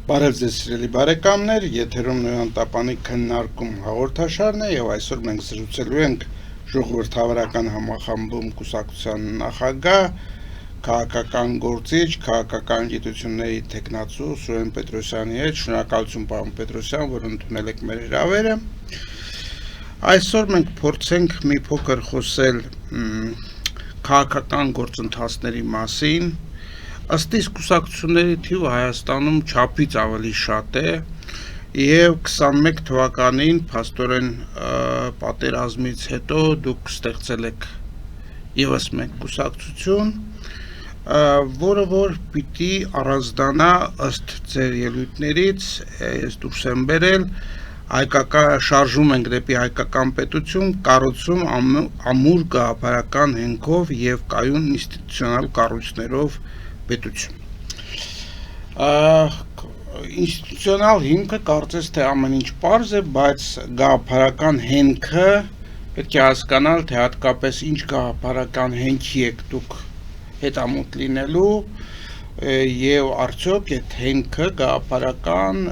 Բարև ձեզ սիրելի բարեկամներ, եթերում Նոյան Տապանի քննարկում հաղորդաշարն է եւ այսօր մենք զրուցելու ենք ժողովրդավարական համախմբում կուսակցության նախագահ, քաղաքական գործիչ, քաղաքական գիտությունների թեկնածու Սուրեն Պետրոսյանի հետ։ Շնորհակալություն պարոն Պետրոսյան, որ ընդունել եք մեր հրավերը։ Այսօր մենք փորձենք մի փոքր խոսել քաղաքական գործընթացների մասին։ Ըստ իս կուսակցությունների թիվը Հայաստանում չափից ավելի շատ է եւ 21 թվականին փաստորեն պատերազմից հետո դուք ստեղծել եք եւս մեկ կուսակցություն, որը որ պիտի առանձնանա ըստ ձեր ելույթներից, ես դուրս եմ բերել, շարժում ենք դեպի հայկական պետություն, կառուցում ամուր գաղափարական հենքով եւ կայուն ինստիտուցիոնալ կառույցներով պետություն։ Ինստիտուցիոնալ հիմքը կարծես թե ամեն ինչ պարզ է, բայց գաղափարական հենքը պետք է հասկանալ, թե հատկապես ինչ գաղափարական հենքի եք դուք հետամուտ լինելու եւ արդյոք այդ հենքը գաղափարական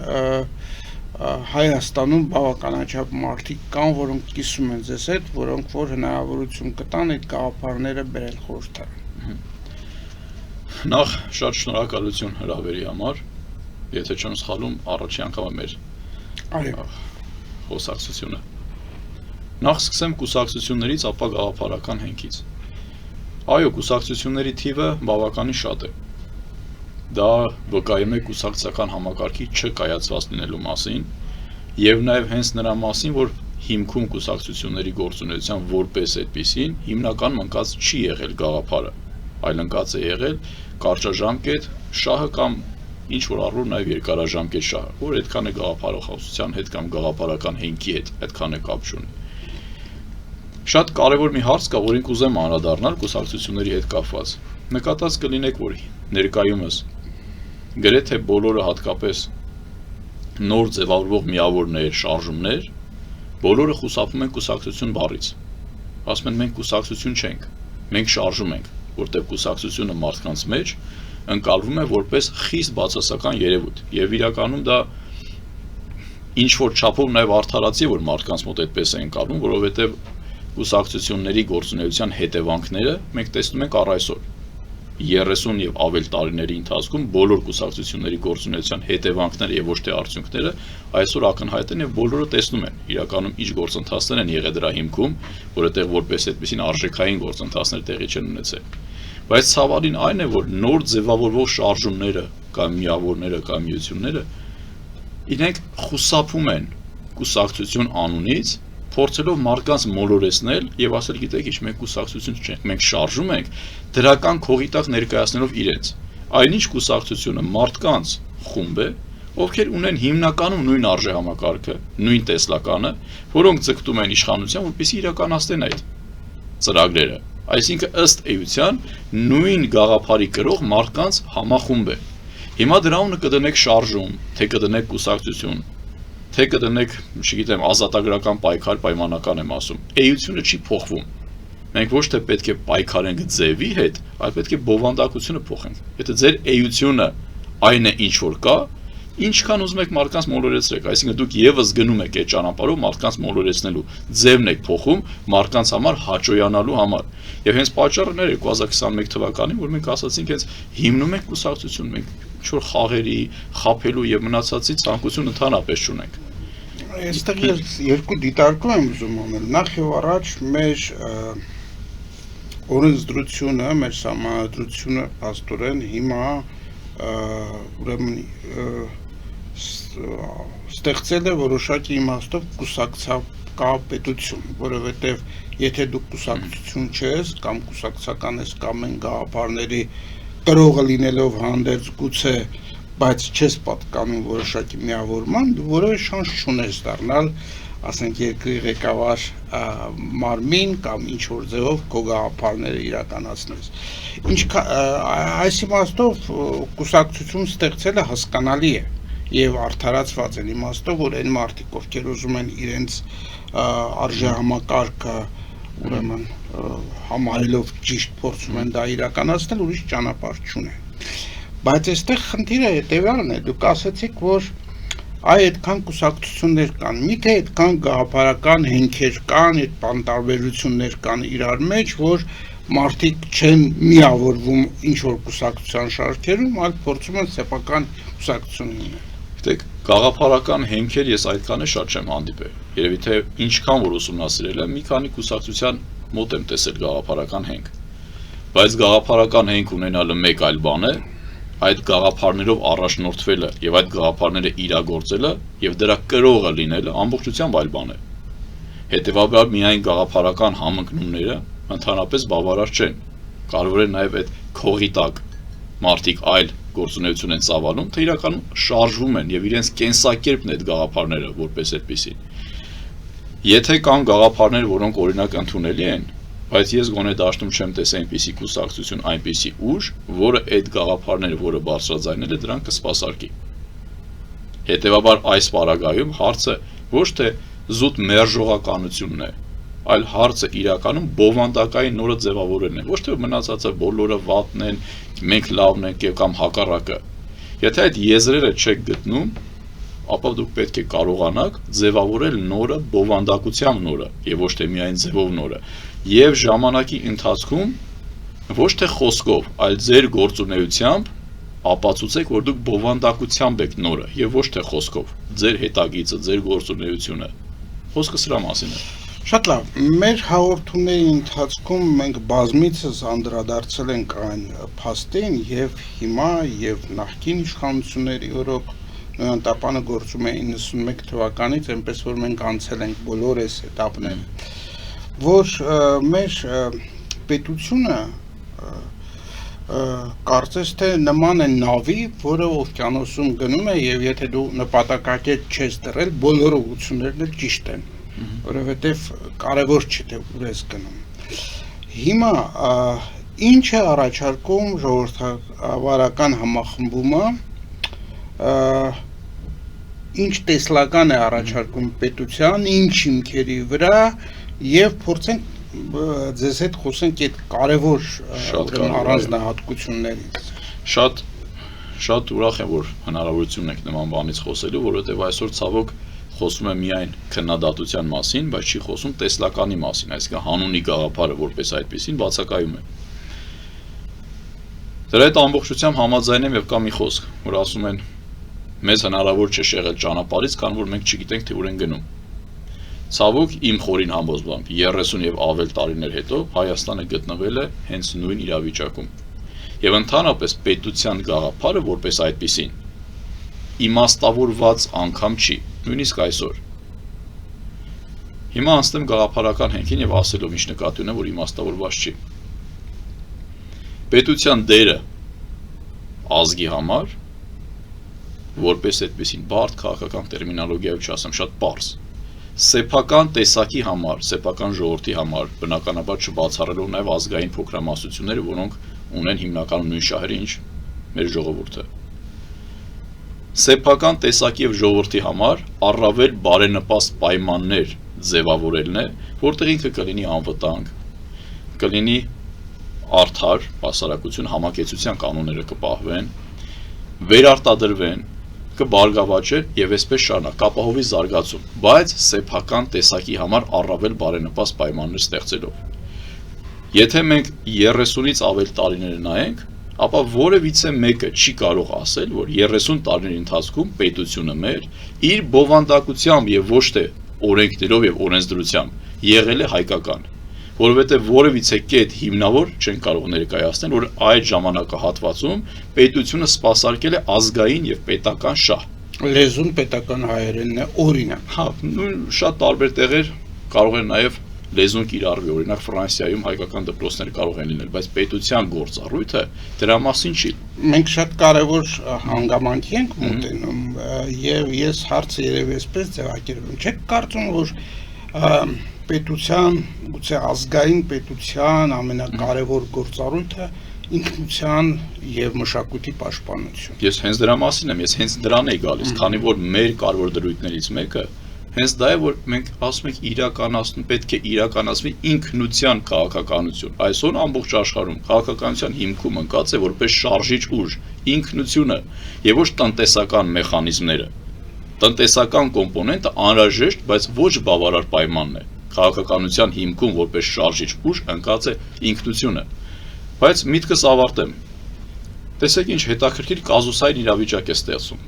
Հայաստանում բավականաչափ մարդիկ կան, որոնք կիսում են ձեզ հետ, որոնք որ հնարավորություն կտան այդ գաղափարները բերել խորհրդարան։ Նախ շատ շնորհակալություն հրավերի համար, եթե չեմ սխալում, առաջի անգամ է մեր խոսակցությունը։ Նախ սկսեմ կուսակցություններից, ապա գաղափարական հենքից։ Այո, կուսակցությունների թիվը բավականին շատ է։ Դա վկայում է կուսակցական համակարգի չկայացված լինելու մասին, եւ նաեւ հենց նրա մասին, որ հիմքում կուսակցությունների գործունեության որպես այդպիսին հիմնական ընկած չի եղել գաղափարը, այլ ընկած է եղել կարճաժամկետ շահը կամ ինչ որ առումով նաև երկարաժամկետ շահը, որ այդքան է գաղափարախոսության հետ կամ գաղափարական հենքի հետ այդքան է կապ չունի։ Շատ կարևոր մի հարց կա, որին կուզեմ անդրադառնալ կուսակցությունների հետ կապված։ Նկատած կլինեք, որ ներկայումս գրեթե բոլորը հատկապես նոր ձևավորվող միավորներ, շարժումներ, բոլորը խուսափում են կուսակցություն բառից։ Ասում են մենք կուսակցություն չենք, մենք շարժում ենք, որտեղ կուսակցությունը մարդկանց մեջ ընկալվում է որպես խիստ բացասական երևույթ եւ իրականում դա ինչ որ չափով նաեւ արդարացի որ մարդկանց մոտ այդպես է ընկալվում, որովհետեւ կուսակցությունների գործունեության հետևանքները մենք տեսնում ենք առ այսօր 30 եւ ավել տարիների ընթացքում բոլոր կուսակցությունների գործունեության հետևանքները եւ ոչ թե արդյունքները այսօր ակնհայտ են եւ բոլորը տեսնում են իրականում ինչ գործընթացներ են եղել դրա հիմքում, որովհետեւ որպես այդպեսին արժեքային գործընթացներ տեղի չեն ունեցել։ Բայց ցավալին այն է, որ նոր ձևավորվող շարժումները կամ միավորները կամ միությունները իրենք խուսափում են կուսակցություն անունից, փորձելով մարդկանց մոլորեցնել եւ ասել, գիտեք, ինչ մենք կուսակցություն չենք, մենք շարժում ենք, դրական քողի տակ ներկայացնելով իրենց։ Այնինչ կուսակցությունը մարդկանց խումբ է, ովքեր ունեն հիմնականում նույն արժեհամակարգը, նույն տեսլականը, որոնք ձգտում են իշխանության, որպեսզի իրականացնեն այդ ծրագրերը։ Այսինքն ըստ էության նույն գաղափարի կրող մարդկանց համախումբ է։ Հիմա դրանունը կդնեք շարժում, թե կդնեք կուսակցություն, թե կդնեք, չգիտեմ, ազատագրական պայքար պայմանական եմ ասում, էությունը չի փոխվում։ Մենք ոչ թե պետք է պայքարենք ձևի հետ, այլ պետք է բովանդակությունը փոխենք։ Եթե ձեր էությունը այն է ինչ որ կա, ինչքան ուզում եք մարդկանց մոլորեցրեք, այսինքն դուք եւս գնում եք այդ ճանապարհով մարդկանց մոլորեցնելու, ձևն եք փոխում մարդկանց համար հաճոյանալու համար։ Եվ հենց պատճառը 2021 թվականին, որ մենք ասացինք, հենց հիմնում ենք կուսակցություն, մենք ինչ որ խաղերի, խափելու եւ մնացածի ցանկություն ընդհանրապես չունենք։ Այստեղ ես երկու դիտարկում եմ ուզում անել։ Նախ եւ առաջ մեր օրենսդրությունը, մեր համանդրությունը աստորեն հիմա ուրեմն ստեղծել է որոշակի իմաստով կուսակցական, որովհետև եթե դուք կուսակցություն չես կամ կուսակցական ես կամ են գաղափարների կրողը լինելով հանդերձ գուցե, բայց չես պատկանում որոշակի միավորման, դու որևէ շանս չունես դառնալ, ասենք երկրի ղեկավար մարմին կամ ինչ որ ձևով քո գաղափարները իրականացնես։ Այս իմաստով կուսակցություն ստեղծելը հասկանալի է եւ արդարացված են իմաստով, որ այն մարդիկ, ովքեր ուզում են իրենց արժեհամակարգը ուրեմն համարելով ճիշտ փորձում են դա իրականացնել, ուրիշ ճանապարհ չունեն։ Բայց այստեղ խնդիրը հետևյալն է, դուք ասացիք, որ այդքան կուսակցություններ կան, միթե այդքան գաղափարական հենքեր կան, այդ բանտարբերություններ կան իրար մեջ, որ մարդիկ չեն միավորվում ինչ-որ կուսակցության շարքերում, այլ փորձում են սեփական կուսակցություն լինել։ Գիտեք, գաղափարական հենքեր ես այդքան է շատ չեմ հանդիպել։ Երևի թե ինչքան որ ուսումնասիրել եմ, մի քանի կուսակցության մոտ եմ տեսել գաղափարական հենք։ Բայց գաղափարական հենք ունենալը մեկ այլ բան է, այդ գաղափարներով առաջնորդվելը եւ այդ գաղափարները իրագործելը եւ դրա կրողը լինելը ամբողջությամբ այլ բան է։ Հետևաբար միայն գաղափարական համընկնումները ընդհանրապես բավարար չեն։ Կարևոր է նաեւ այդ քողի տակ մարդիկ այլ գործունեություն են ծավալում, թե իրականում շարժվում են եւ իրենց կենսակերպն է այդ գաղափարները որպես այդպեսին։ Եթե կան գաղափարներ, որոնք օրինակ ընդունելի են, բայց ես գոնե դաշտում չեմ տեսել այնպիսի կուսակցություն, այնպիսի ուժ, որը այդ գաղափարները, որը բարձրաձայնել է, դրանք կսպասարկի։ Հետևաբար այս պարագայում հարցը ոչ թե զուտ մերժողականությունն է, այլ հարցը իրականում բովանդակային նորը ձևավորելն է, ոչ թե մնացածը բոլորը վատն են, մենք լավն ենք կամ հակառակը։ Եթե այդ եզրերը չեք գտնում, ապա դուք պետք է կարողանաք ձևավորել նորը բովանդակությամբ նորը եւ ոչ թե միայն ձևով նորը եւ ժամանակի ընթացքում ոչ թե խոսքով, այլ ձեր գործունեությամբ ապացուցեք, որ դուք բովանդակությամբ եք նորը եւ ոչ թե խոսքով, ձեր հետագիծը, ձեր գործունեությունը։ Խոսքը սրա մասին է։ Շատ լավ, մեր հաղորդումների ընթացքում մենք բազմիցս անդրադարձել ենք այն փաստին եւ հիմա եւ նախկին իշխանությունների օրոք Նույնտապանը գործում է 91 թվականից, այնպես որ մենք անցել ենք բոլոր այս էտապները, որ մեր պետությունը կարծես թե նման է նավի, որը օվկիանոսում գնում է եւ եթե դու նպատակակետ չես դրել, բոլոր ուղղություններն էլ ճիշտ են, որովհետեւ կարևոր չէ թե ուր ես գնում։ Հիմա ինչ է առաջարկում ժողովրդավարական համախմբումը, ինչ տեսլական է առաջարկում պետության, ինչ հիմքերի վրա եւ փորձենք ձեզ հետ խոսենք այդ կարևոր առանձնահատկություններից։ Շատ ուրախ եմ, որ հնարավորություն եք նման բանից խոսելու, որովհետեւ այսօր ցավոք խոսում է միայն քննադատության մասին, բայց չի խոսում տեսլականի մասին, այսինքն հանունի գաղափարը որպես այդպեսին բացակայում է։ Դրա հետ ամբողջությամբ համաձայն եմ եւ կա մի խոսք, որ ասում են մեզ հնարավոր չէ շեղել ճանապարհից, քան որ մենք չգիտենք թե ուր են գնում։ Ցավոք իմ խորին համոզմամբ 30 եւ ավել տարիներ հետո Հայաստանը գտնվել է հենց նույն իրավիճակում։ Եվ ընդհանրապես պետության գաղափարը որպես այդպեսին իմաստավորված անգամ չի, նույնիսկ այսօր։ Հիմա անցնեմ գաղափարական հենքին եւ ասելով ինչ նկատի ունեմ, որ իմաստավորված չի։ Պետության դերը ազգի համար որպես այդպեսին բարդ քաղաքական տերմինոլոգիայով չասեմ, շատ պարզ։ Սեփական տեսակի համար, սեփական ժողովրդի համար, բնականաբար չբացառելով նաև ազգային փոքրամասնությունները, որոնք ունեն հիմնականում նույն շահերը, ինչ մեր ժողովուրդը։ Սեփական տեսակի եւ ժողովրդի համար առավել բարենպաստ պայմաններ ձևավորելն է, որտեղ ինքը կլինի անվտանգ, կլինի արդար, հասարակություն, համակեցության կանոնները կպահվեն, վերարտադրվեն, կբարգավաճեն եւ այսպես շարունակ կապահովի զարգացում, բայց սեփական տեսակի համար առավել բարենպաստ պայմաններ ստեղծելով։ Եթե մենք 30-ից ավել տարիներ նայենք, ապա որևիցե մեկը չի կարող ասել, որ 30 տարիների ընթացքում պետությունը մեր իր բովանդակությամբ եւ ոչ թե օրենքներով եւ օրենսդրությամբ եղել է հայկական, որովհետեւ որևիցե կետ հիմնավոր չեն կարող ներկայացնել, որ այդ ժամանակահատվածում պետությունը սպասարկել է ազգային եւ պետական շահ։ Լեզուն պետական հայերենն է, օրինակ։ Հա, շատ տարբեր տեղեր կարող են նաեւ լեզուն կիրառվի, օրինակ Ֆրանսիայում հայկական դպրոցներ կարող են լինել, բայց պետության գործառույթը դրա մասին չի։ Մենք շատ կարևոր հանգամանքի ենք մոտենում եւ ես հարցը երևի այսպես ձևակերպում։ Չեք կարծում, որ պետության, գուցե ազգային պետության ամենակարևոր գործառույթը ինքնության եւ մշակույթի պաշտպանություն։ Ես հենց դրա մասին եմ, ես հենց դրան էի գալիս, քանի որ մեր կարևոր դրույթներից մեկը Հենց դա է, որ մենք ասում ենք իրականացնում, պետք է իրականացվի ինքնության քաղաքականություն։ Այսօր ամբողջ աշխարհում քաղաքականության հիմքում ընկած է որպես շարժիչ ուժ ինքնությունը եւ ոչ տնտեսական մեխանիզմները։ Տնտեսական կոմպոնենտը անհրաժեշտ, բայց ոչ բավարար պայմանն է։ Քաղաքականության հիմքում որպես շարժիչ ուժ ընկած է ինքնությունը։ Բայց միտքս ավարտեմ։ Տեսեք ինչ հետաքրքիր կազուսային իրավիճակ է ստեղծում։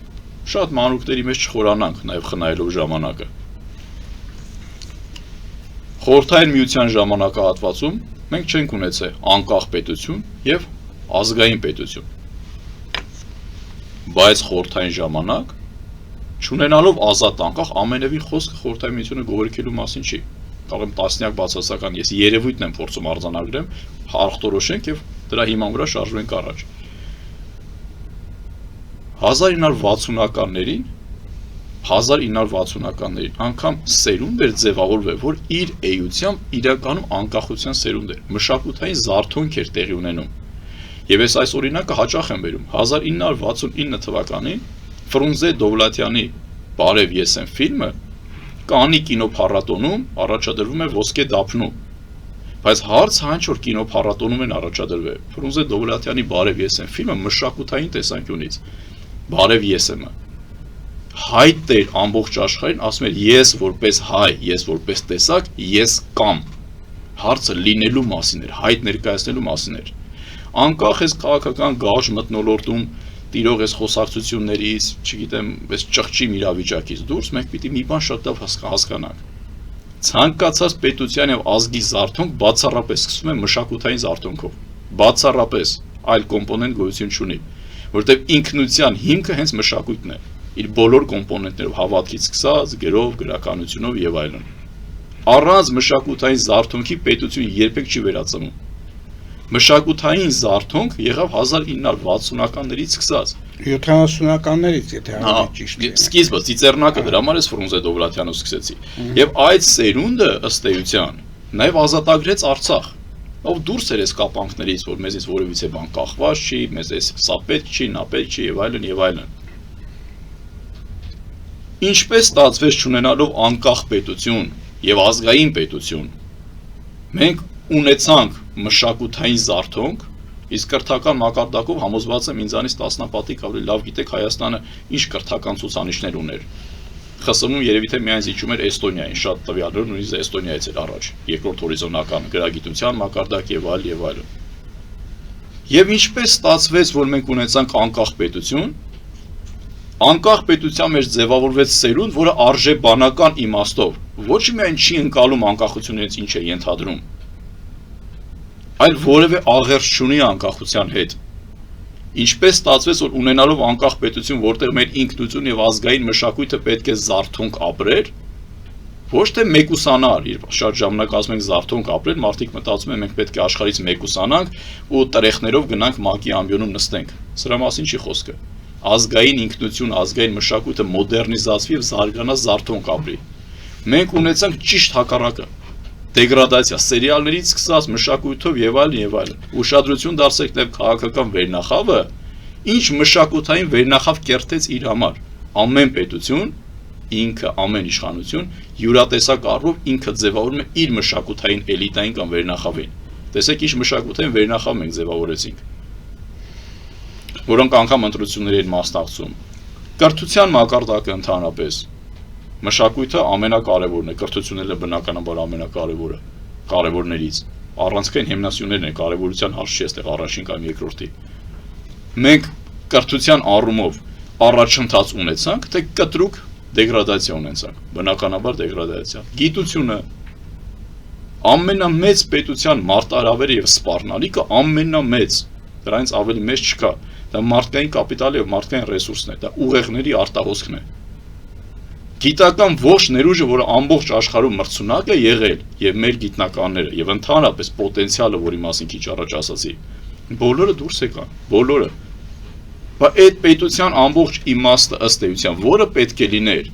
Շատ մանրուքների մեջ չխորանանք նաև խնայելով ժամանակը։ Խորհրդային միության ժամանակահատվածում մենք չենք ունեցել անկախ պետություն եւ ազգային պետություն։ Բայց խորհրդային ժամանակ չունենալով ազատ անկախ ամենևին խոսքը խորհրդային միությունը գովերքելու մասին չի։ Կարող եմ տասնյակ բացասական, ես երևույթն եմ փորձում արձանագրեմ, հաղթորոշենք եւ դրա հիման վրա շարժվենք առաջ։ 1960-ականներին անգամ սերունդ էր ձևավորվել, որ իր էությամբ իրականում անկախության սերունդ էր, մշակութային զարթոնք էր տեղի ունենում։ Եվ ես այս օրինակը հաճախ եմ բերում։ 1969 թվականին Ֆրունզե Դովլաթյանի «Բարև ես եմ» ֆիլմը Կաննի կինոփառատոնում առաջադրվում է ոսկե դափնու։ Բայց հարցը հենց որ կինոփառատոնում են առաջադրվել, Ֆրունզե Դովլաթյանի «Բարև ես եմ» ֆիլմը մշակութային տեսանկյունից «Բարև ես եմ»-ը հայտ էր ամբողջ աշխարհին, ասում էր ես որպես հայ, ես որպես տեսակ, ես կամ հարցը լինելու մասին էր, հայտ ներկայացնելու մասին էր։ Անկախ ես քաղաքական գաղ մթնոլորտում տիրող այս խոսակցություններից, չգիտեմ, այս ճղճի իրավիճակից դուրս մենք պիտի մի բան շատ լավ հասկանանք։ Ցանկացած պետության եւ ազգի զարթոնք բացառապես սկսվում է մշակութային զարթոնքով։ Բացառապես այլ կոմպոնենտ գոյություն չունի, որտեղ ինքնության հիմքը հենց մշակույթն է, իր բոլոր կոմպոնենտներով, հավատքից սկսած, գրով, գրականությունով եւ այլն։ Առանց մշակութային զարթոնքի պետություն երբեք չի վերածնում։ Մշակութային զարթոնք եղավ 1960-ականներից սկսած 70-ականներից, եթե ճիշտ է։ Սկիզբը ծիծեռնակը դրա համար էս Ֆրունզե Դովլաթյանով սկսեցի։ Եվ այդ սերունդը ըստ էության նաև ազատագրեց Արցախ։ Ով դուրս էր այս կապանքներից, որ մեզից որևիցե բան կախված չի, մեզ էս սա պետք չի, նա պետք չի եւ այլն եւ այլն։ Ինչպես ստացվեց չունենալով անկախ պետություն եւ ազգային պետություն, մենք ունեցանք մշակութային զարթոնք, իսկ կրթական մակարդակով համոզված եմ ինձանից տասնապատիկ ավելի լավ գիտեք Հայաստանը ինչ կրթական ցուցանիշներ ուներ։ ԽՍՀՄ-ում երևի թե միայն զիջում էր Էստոնիային, շատ տվյալներ նույնիսկ Էստոնիայից էր առաջ, երկրորդ հորիզոնական գրագիտության մակարդակ եւ այլ եւ այլն։ Եվ ինչպես ստացվեց, որ մենք ունեցանք անկախ պետություն, անկախ պետության մեջ ձևավորվեց սերունդ, որը արժեբանական իմաստով ոչ միայն չի ընկալում անկախությունից ինչ է ենթադրում, այլ որևէ աղերս չունի անկախության հետ։ Ինչպես ստացվեց, որ ունենալով անկախ պետություն, որտեղ մեր ինքնություն եւ ազգային մշակույթը պետք է զարթոնք ապրեր, ոչ թե մեկուսանար, իր շատ ժամանակ ասում ենք զարթոնք ապրել, մարդիկ մտածում են մենք պետք է աշխարհից մեկուսանանք ու տրեխներով գնանք ՄԱԿ-ի ամբիոնում նստենք։ Սրա մասին չի խոսքը։ Ազգային ինքնություն, ազգային մշակույթը մոդեռնիզացվի եւ զարգանա, զարթոնք ապրի։ Մենք ունեցանք ճիշտ հակառակը։ Դեգրադացիա, սերիալներից սկսած մշակույթով եւ այլն։ Ուշադրություն դարձեք նաեւ քաղաքական վերնախավը, ինչ մշակութային վերնախավ կերտեց իր համար։ Ամեն պետություն, ինքը ամեն իշխանություն յուրատեսակ առումով ինքը ձևավորում է իր մշակութային էլիտային կամ վերնախավին։ Տեսեք ինչ մշակութային վերնախավ մենք ձևավորեցինք, որոնք անգամ ընտրությունների են մասնակցում։ Կրթության մակարդակը ընդհանրապես մշակույթը ամենակարևորն է, կրթությունները բնականաբար ամենակարևորը, կարևորներից։ Առանցքային հիմնասյուներն են կարևորության հարց չի այստեղ առաջին կամ երկրորդի։ Մենք կրթության առումով առաջընթաց ունեցանք, թե կտրուկ դեգրադացիա ունեցանք, բնականաբար դեգրադացիա։ Գիտությունը ամենամեծ պետության մարտահրավերը եւ սպառնալիքը ամենամեծ, դրանից ավելի մեծ չկա։ Դա մարդկային կապիտալը եւ մարդկային ռեսուրսն է, դա ուղեղների արտահոսքն է։ Գիտական ողջ ներուժը, որը ամբողջ աշխարհում մրցունակ է եղել, եւ մեր գիտնականները, եւ ընդհանրապես պոտենցիալը, որի մասին քիչ առաջ ասացի, բոլորը դուրս եկան, բոլորը։ Բայց այդ պետության ամբողջ իմաստը ըստ էության, որը պետք է լիներ,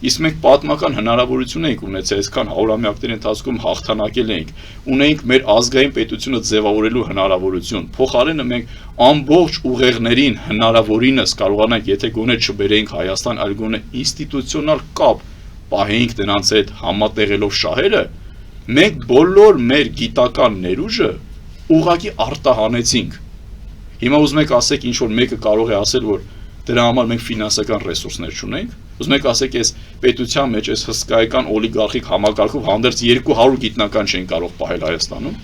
իսկ մենք պատմական հնարավորություն ենք ունեցել, այսքան հարյուրամյակների ընթացքում հաղթանակել ենք, ունենք մեր ազգային պետությունը ձևավորելու հնարավորություն։ Փոխարենը մենք ամբողջ ուղեղներին հնարավորինս կարողանանք, եթե գոնե չբերեինք Հայաստան, այլ գոնե ինստիտուցիոնալ կապ պահեինք նրանց հետ համատեղելով շահերը, մենք բոլոր մեր գիտական ներուժը ուղղակի արտահանեցինք։ Հիմա ուզում եք ասեք, ինչ որ մեկը կարող է ասել, որ դրա համար մենք ֆինանսական ռեսուրսներ չունենք։ Ուզում եք ասեք, այս պետության մեջ այս հսկայական օլիգարխիկ համակարգով հանդերձ 200 գիտնական չեն կարող պահել Հայաստանում։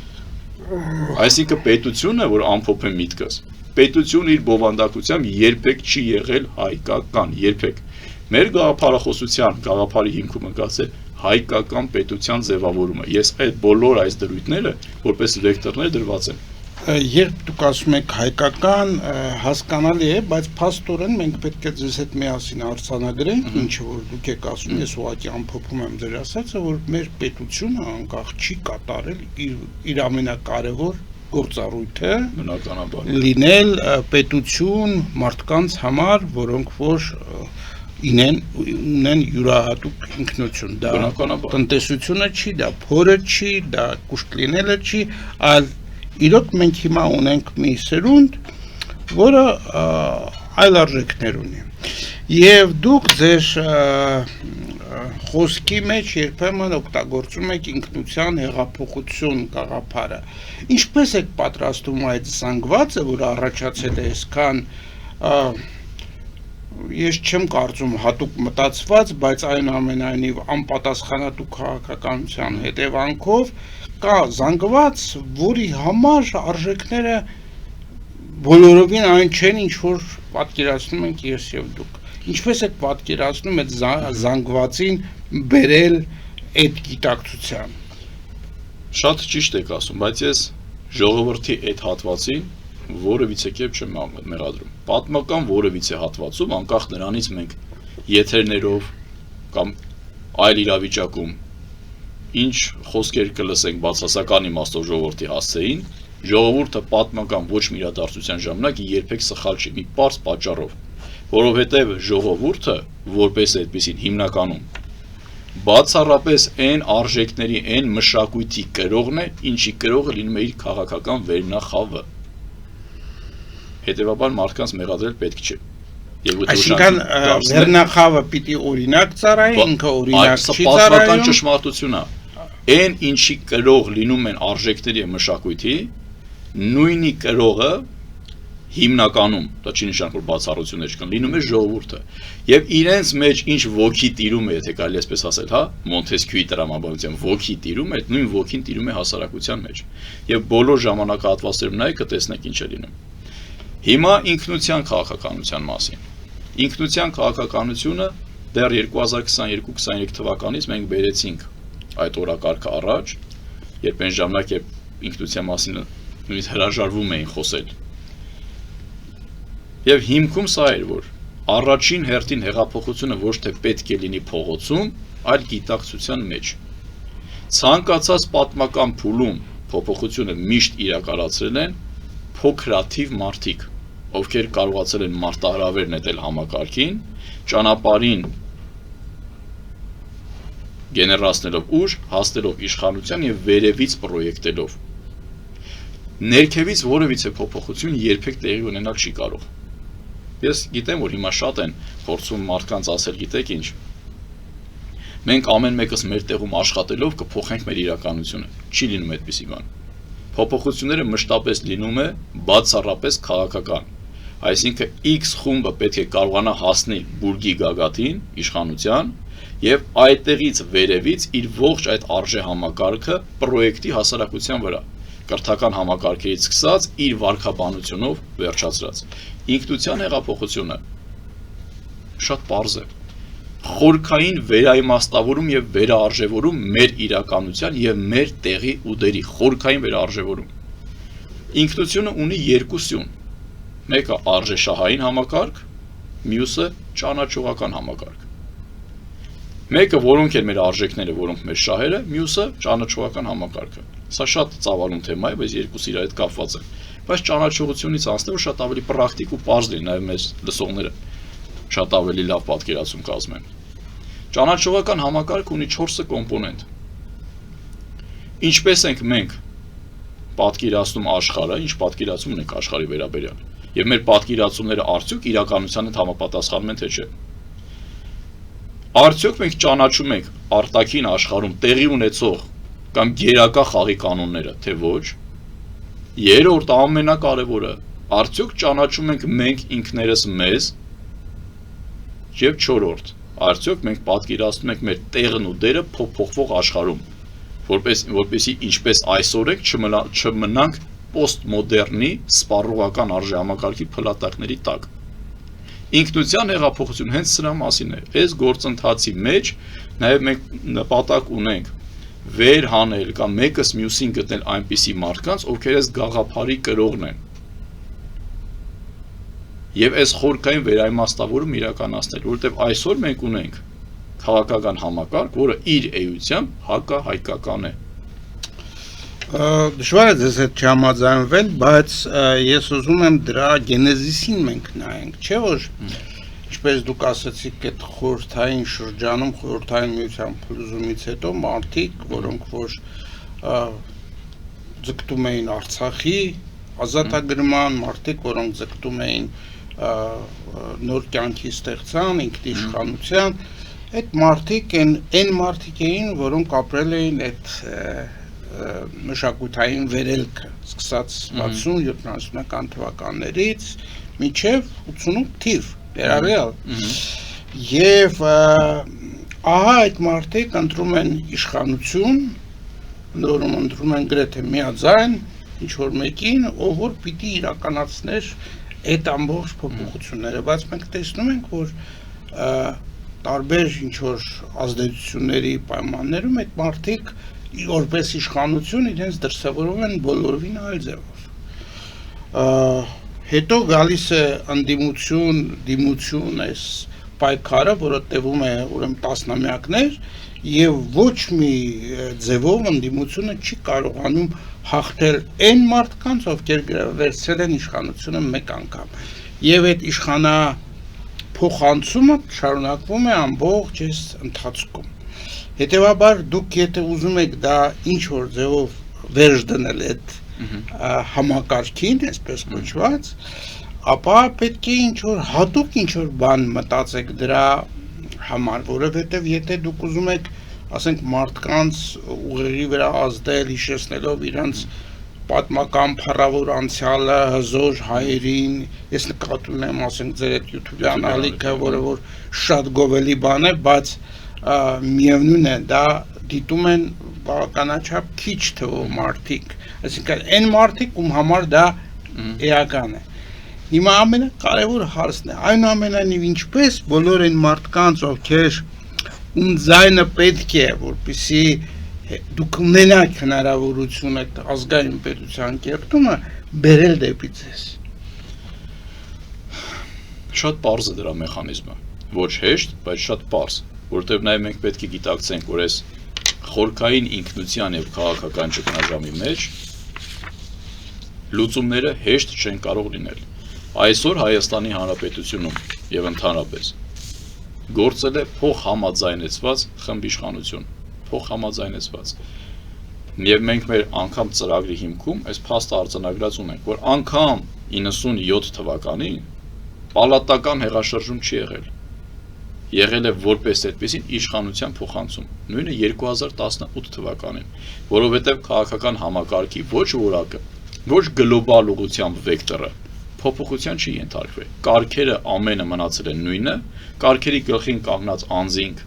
Այսինքն պետությունը, որ ամփոփ է միտքս, պետությունը իր բովանդակությամբ երբեք չի եղել հայկական, երբեք։ Մեր գաղափարախոսության, գաղափարի հիմքում ընկած է հայկական պետության ձևավորումը։ Ես այդ բոլոր այս դրույթները, որպես վեկտորներ դրված են։ Երբ դուք ասում եք հայկական, հասկանալի է, բայց փաստորեն մենք պետք է ձեզ հետ միասին արձանագրենք, ինչը որ դուք եք ասում, ես ուղղակի ամփոփում եմ ձեր ասածը, որ մեր պետությունը անկախ չի կատարել իր ամենակարևոր գործառույթը, բնականաբար, լինել պետություն մարդկանց համար, որոնք որ ունեն յուրահատուկ ինքնություն, դա տնտեսությունը չի, դա փորը չի, դա կուշտ լինելը չի, այլ իրոք մենք հիմա ունենք մի սերունդ, որը այլ արժեքներ ունի։ Եվ դուք ձեր խոսքի մեջ երբեմն օգտագործում եք ինքնության հեղափոխություն գաղափարը։ Ինչպես եք պատրաստում այդ զանգվածը, որ առաջացել է այսքան, ես չեմ կարծում հատուկ մտածված, բայց այնուամենայնիվ անպատասխանատու քաղաքականության հետևանքով կա զանգված, որի համար արժեքները բոլորովին այն չեն, ինչ որ պատկերացնում ենք ես եւ դուք։ Ինչպես եք պատկերացնում այդ զանգվածին բերել այդ գիտակցության։ Շատ ճիշտ եք ասում, բայց ես ժողովրդի այդ հատվածին որևիցե կերպ չեմ մեղադրում։ Պատմական որևիցե հատվածում, անկախ նրանից մենք եթերներով կամ այլ իրավիճակում ինչ խոսքեր կլսենք բացասական իմաստով ժողովրդի հասցեին, ժողովուրդը պատմական ոչ մի իրադարձության ժամանակ երբեք սխալ չի, մի պարզ պատճառով, որովհետև ժողովուրդը, որպես այդպեսին հիմնականում, բացառապես այն արժեքների, այն մշակույթի կրողն է, ինչի կրողը լինում է իր քաղաքական վերնախավը։ Հետևաբար մարդկանց մեղադրել պետք չէ։ Այսինքն վերնախավը պիտի օրինակ ծառայի, ինքը օրինակ չի ծառայում։ Պատմական ճշմարտություն է։ Այն ինչի կրող լինում են արժեքների եւ մշակույթի, նույնի կրողը հիմնականում, դա չի նշանակում որ բացառություններ չկան, լինում է ժողովուրդը։ Եվ իրենց մեջ ինչ ոգի տիրում է, եթե կարելի այսպես ասել, հա, Մոնտեսկյուի տրամաբանությամբ ոգի տիրում է, այդ նույն ոգին տիրում է հասարակության մեջ։ Եվ բոլոր ժամանակահատվածներում նայեք կտեսնեք ինչ է լինում։ Հիմա ինքնության քաղաքականության մասին։ Ինքնության քաղաքականությունը դեռ 2022-23 թվականից մենք բերեցինք այդ օրակարգը առաջ, երբ այն ժամանակ երբ ինքնության մասին նույնիսկ հրաժարվում էին խոսել։ Եվ հիմքում սա էր, որ առաջին հերթին հեղափոխությունը ոչ թե պետք է լինի փողոցում, այլ գիտակցության մեջ։ Ցանկացած պատմական փուլում փոփոխությունը միշտ իրականացրել են փոքրաթիվ մարդիկ, ովքեր կարողացել են մարտահրավեր նետել համակարգին, ճանապարհին գեներացնելով ուժ, հասնելով իշխանության եւ վերևից պրոյեկտելով։ Ներքևից որևիցե փոփոխություն երբեք տեղի ունենալ չի կարող։ Ես գիտեմ, որ հիմա շատ են փորձում մարդկանց ասել, գիտեք ինչ, մենք ամեն մեկս մեր տեղում աշխատելով կփոխենք մեր իրականությունը։ Չի լինում այդպիսի բան։ Փոփոխությունները մշտապես լինում է բացառապես քաղաքական։ Այսինքն X խումբը պետք է կարողանա հասնել բուրգի գագաթին, իշխանության, եւ այդտեղից վերևից իր ողջ այդ արժե համակարգը պրոյեկտի հասարակության վրա, կրթական համակարգերից սկսած իր վարքաբանությունով վերջացրած։ Ինքնության հեղափոխությունը շատ պարզ է։ Խորքային վերաիմաստավորում եւ վերաարժեվորում մեր իրականության եւ մեր տեղի ու դերի խորքային վերաարժեվորում։ Ինքնությունը ունի երկու սյուն։ Մեկը արժեշահային համակարգ, մյուսը ճանաչողական համակարգ։ Մեկը որոնք են մեր արժեքները, որոնք մեր շահերը, մյուսը ճանաչողական համակարգը։ Սա շատ ծավալուն թեմա է, բայց երկուսը իրար հետ կապված են։ Բայց ճանաչողությունից անցնելով շատ ավելի պրակտիկ ու պարզ լինի, նաեւ մեզ լսողները շատ ավելի լավ պատկերացում կազմեն։ Ճանաչողական համակարգ ունի 4 կոմպոնենտ։ Ինչպես ենք մենք պատկերացնում աշխարհը, ինչ պատկերացում ունենք աշխարհի վերաբերյալ, եւ մեր պատկերացումները արդյոք իրականության հետ համապատասխանում են թե չէ։ Արդյոք մենք ճանաչում ենք արտաքին աշխարհում տեղի ունեցող կամ գերակա խաղի կանոնները, թե ոչ։ Երրորդ ամենակարևորը, արդյոք ճանաչում ենք մենք ինքներս մեզ։ Եվ չորրորդ, արդյոք մենք պատկերացնում ենք մեր տեղն ու դերը փոփոխվող աշխարհում, որպեսզի ինչպես այսօր ենք չմնանք պոստմոդեռնի սպառողական արժեհամակարգի փլատակների տակ։ Ինքնության հեղափոխություն հենց սրա մասին է։ Այս գործընթացի մեջ նաև մենք նպատակ ունենք վեր հանել կամ մեկս մյուսին գտնել այնպիսի մարդկանց, ովքեր այս գաղափարի կրողն են։ Եվ այս խորքային վերաիմաստավորում իրականացնել, որովհետև այսօր մենք ունենք քաղաքական համակարգ, որը իր էությամբ հակահայկական է։ Դժվար է ձեզ հետ չհամաձայնվել, բայց ես ուզում եմ դրա գենեզիսին մենք նայենք, չէ՞ որ ինչպես դուք ասացիք, այդ խորհրդային շրջանում, խորհրդային միության փլուզումից հետո մարդիկ, որոնք որ ձգտում էին Արցախի ազատագրման, մարդիկ, որոնք ձգտում էին նոր կյանքի ստեղծան, ինքնիշխանության, այդ մարդիկ այն մարդիկ էին, որոնք ապրել էին այդ մշակութային վերելքը, սկսած 60-70-ական թվականներից մինչև 88 թիվ, վերաբերյալ։ Եվ ահա այդ մարդիկ ընտրում են իշխանություն, որում ընտրում են գրեթե միաձայն ինչ-որ մեկին, ով որ պիտի իրականացներ այդ ամբողջ փոփոխությունները, բայց մենք տեսնում ենք, որ տարբեր ինչ-որ ազդեցությունների պայմաններում այդ մարդիկ որպես իշխանություն իրենց դրսևորում են բոլորովին այլ ձևով։ Հետո գալիս է ընդդիմություն, դիմություն այս պայքարը, որը տևում է ուրեմն տասնամյակներ, եւ ոչ մի ձևով ընդդիմությունը չի կարողանում հաղթել այն մարդկանց, ովքեր վերցրել են իշխանությունը մեկ անգամ։ Եվ այդ իշխանափոխանցումը շարունակվում է ամբողջ այս ընթացքում։ Հետևաբար դուք եթե ուզում եք դա ինչ որ ձևով վերջ դնել այդ համակարգին, այսպես կոչված, ապա պետք է ինչ որ հատուկ ինչ որ բան մտածեք դրա համար, որովհետև եթե դուք ուզում եք, ասենք, մարդկանց ուղեղի վրա ազդել, հիշեցնելով իրենց պատմական փառավոր անցյալը, հզոր հայերին, ես նկատի ունեմ, ասենք, ձեր այդ YouTube-յան ալիքը, որը որ շատ գովելի բան է, բայց միևնույն է, դա դիտում են բավականաչափ քիչ թվով մարդիկ, այսինքն այն մարդիկ, ում համար դա էական է։ Հիմա ամենակարևոր հարցն է, այնուամենայնիվ ինչպես բոլոր այն մարդկանց, ովքեր ում ձայնը պետք է, որպեսզի դուք ունենաք հնարավորություն այդ ազգային պետության կերտումը բերել դեպի ձեզ։ Շատ պարզ է դրա մեխանիզմը, ոչ հեշտ, բայց շատ պարզ, որովհետև նաև մենք պետք է գիտակցենք, որ այս խորքային ինքնության եւ քաղաքական ճգնաժամի մեջ լուծումները հեշտ չեն կարող լինել։ Այսօր Հայաստանի Հանրապետությունում եւ ընդհանրապես գործել է փոխհամաձայնեցված խմբիշխանություն, փոխհամաձայնեցված։ Եվ մենք մեր անգամ ծրագրի հիմքում այս փաստը արձանագրած ունենք, որ անգամ 97 թվականին պալատական հեղաշրջում չի եղել։ Եղել է որպես այդպեսին իշխանության փոխանցում, նույնը 2018 թվականին, որովհետև քաղաքական համակարգի ոչ որակը, ոչ գլոբալ ուղղությամբ վեկտորը փոփոխության չի ենթարկվել։ Կարգերը ամենը մնացել են նույնը, կարգերի գլխին կանգնած անձինք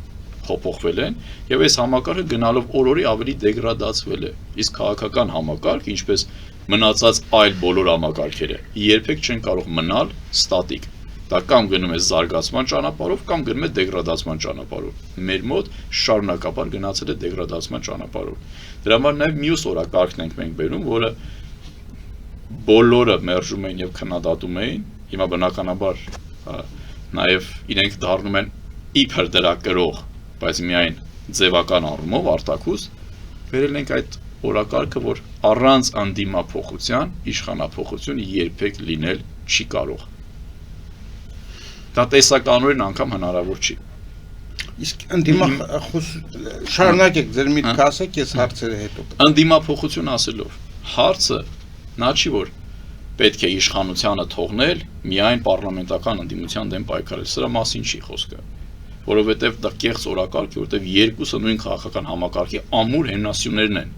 փոփոխվել են, եւ այս համակարգը գնալով օր-օրի ավելի դեգրադացվել է։ Իսկ քաղաքական համակարգը, ինչպես մնացած այլ բոլոր համակարգերը, երբեք չեն կարող մնալ ստատիկ։ Դա կամ գնում է զարգացման ճանապարհով, կամ գնում է դեգրադացման ճանապարհով։ Մեր մոտ շարունակաբար գնացել է դեգրադացման ճանապարհով։ Դրա համար նաև մյուս օրակարգն ենք մենք բերում, որը բոլորը մերժում էին եւ քննադատում էին, հիմա բնականաբար նաև իրենք դառնում են իբր դրա կրող, բայց միայն ձևական առումով արտաքուստ, վերել ենք այդ օրակարգը, որ առանց անդիմափոխության իշխանափոխություն երբեք լինել չի կարող։ Դա տեսականորեն անգամ հնարավոր չի։ Իսկ շարունակեք ձեր միտքը ասեք, ես հարցերը հետո։ Անդիմափոխություն ասելով, հարցը նա չի, որ պետք է իշխանությանը թողնել, միայն պարլամենտական ընդդիմության դեմ պայքարել, սրա մասին չի խոսքը։ որովհետև դա կեղծ օրակարգ է, որովհետև երկուսը նույն քաղաքական համակարգի ամուր հենասյուներն են։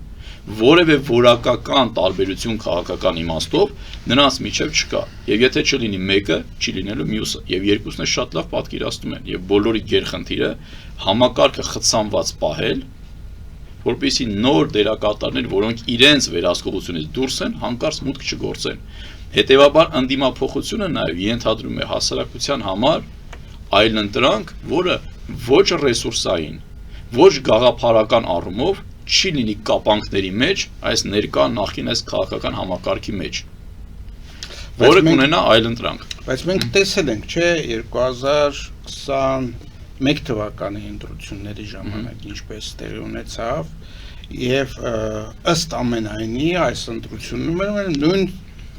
Որևէ որակական տարբերություն քաղաքական իմաստով նրանց միջև չկա, եւ եթե չլինի մեկը, չի լինելու մյուսը, եւ երկուսն է շատ լավ պատկերացնում են, եւ բոլորի գերխնդիրը համակարգը խցանված պահել, որպեսզի նոր դերակատարներ, որոնք իրենց վերահսկողությունից դուրս են, հանկարծ մուտք չգործեն։ Հետևաբար ընդդիմափոխությունը նաեւ ենթադրում է հասարակության համար այլընտրանք, որը ոչ ռեսուրսային, ոչ գաղափարական առումով չի լինի կապանքների մեջ այս ներկա նախին այս քաղաքական համակարգի մեջ, որը կունենա այլընտրանք։ Բայց մենք տեսել ենք, չէ, 2021 թվականի ընտրությունների ժամանակ ինչպես տեղի ունեցավ, եւ ըստ ամենայնի այս ընտրություններում նույն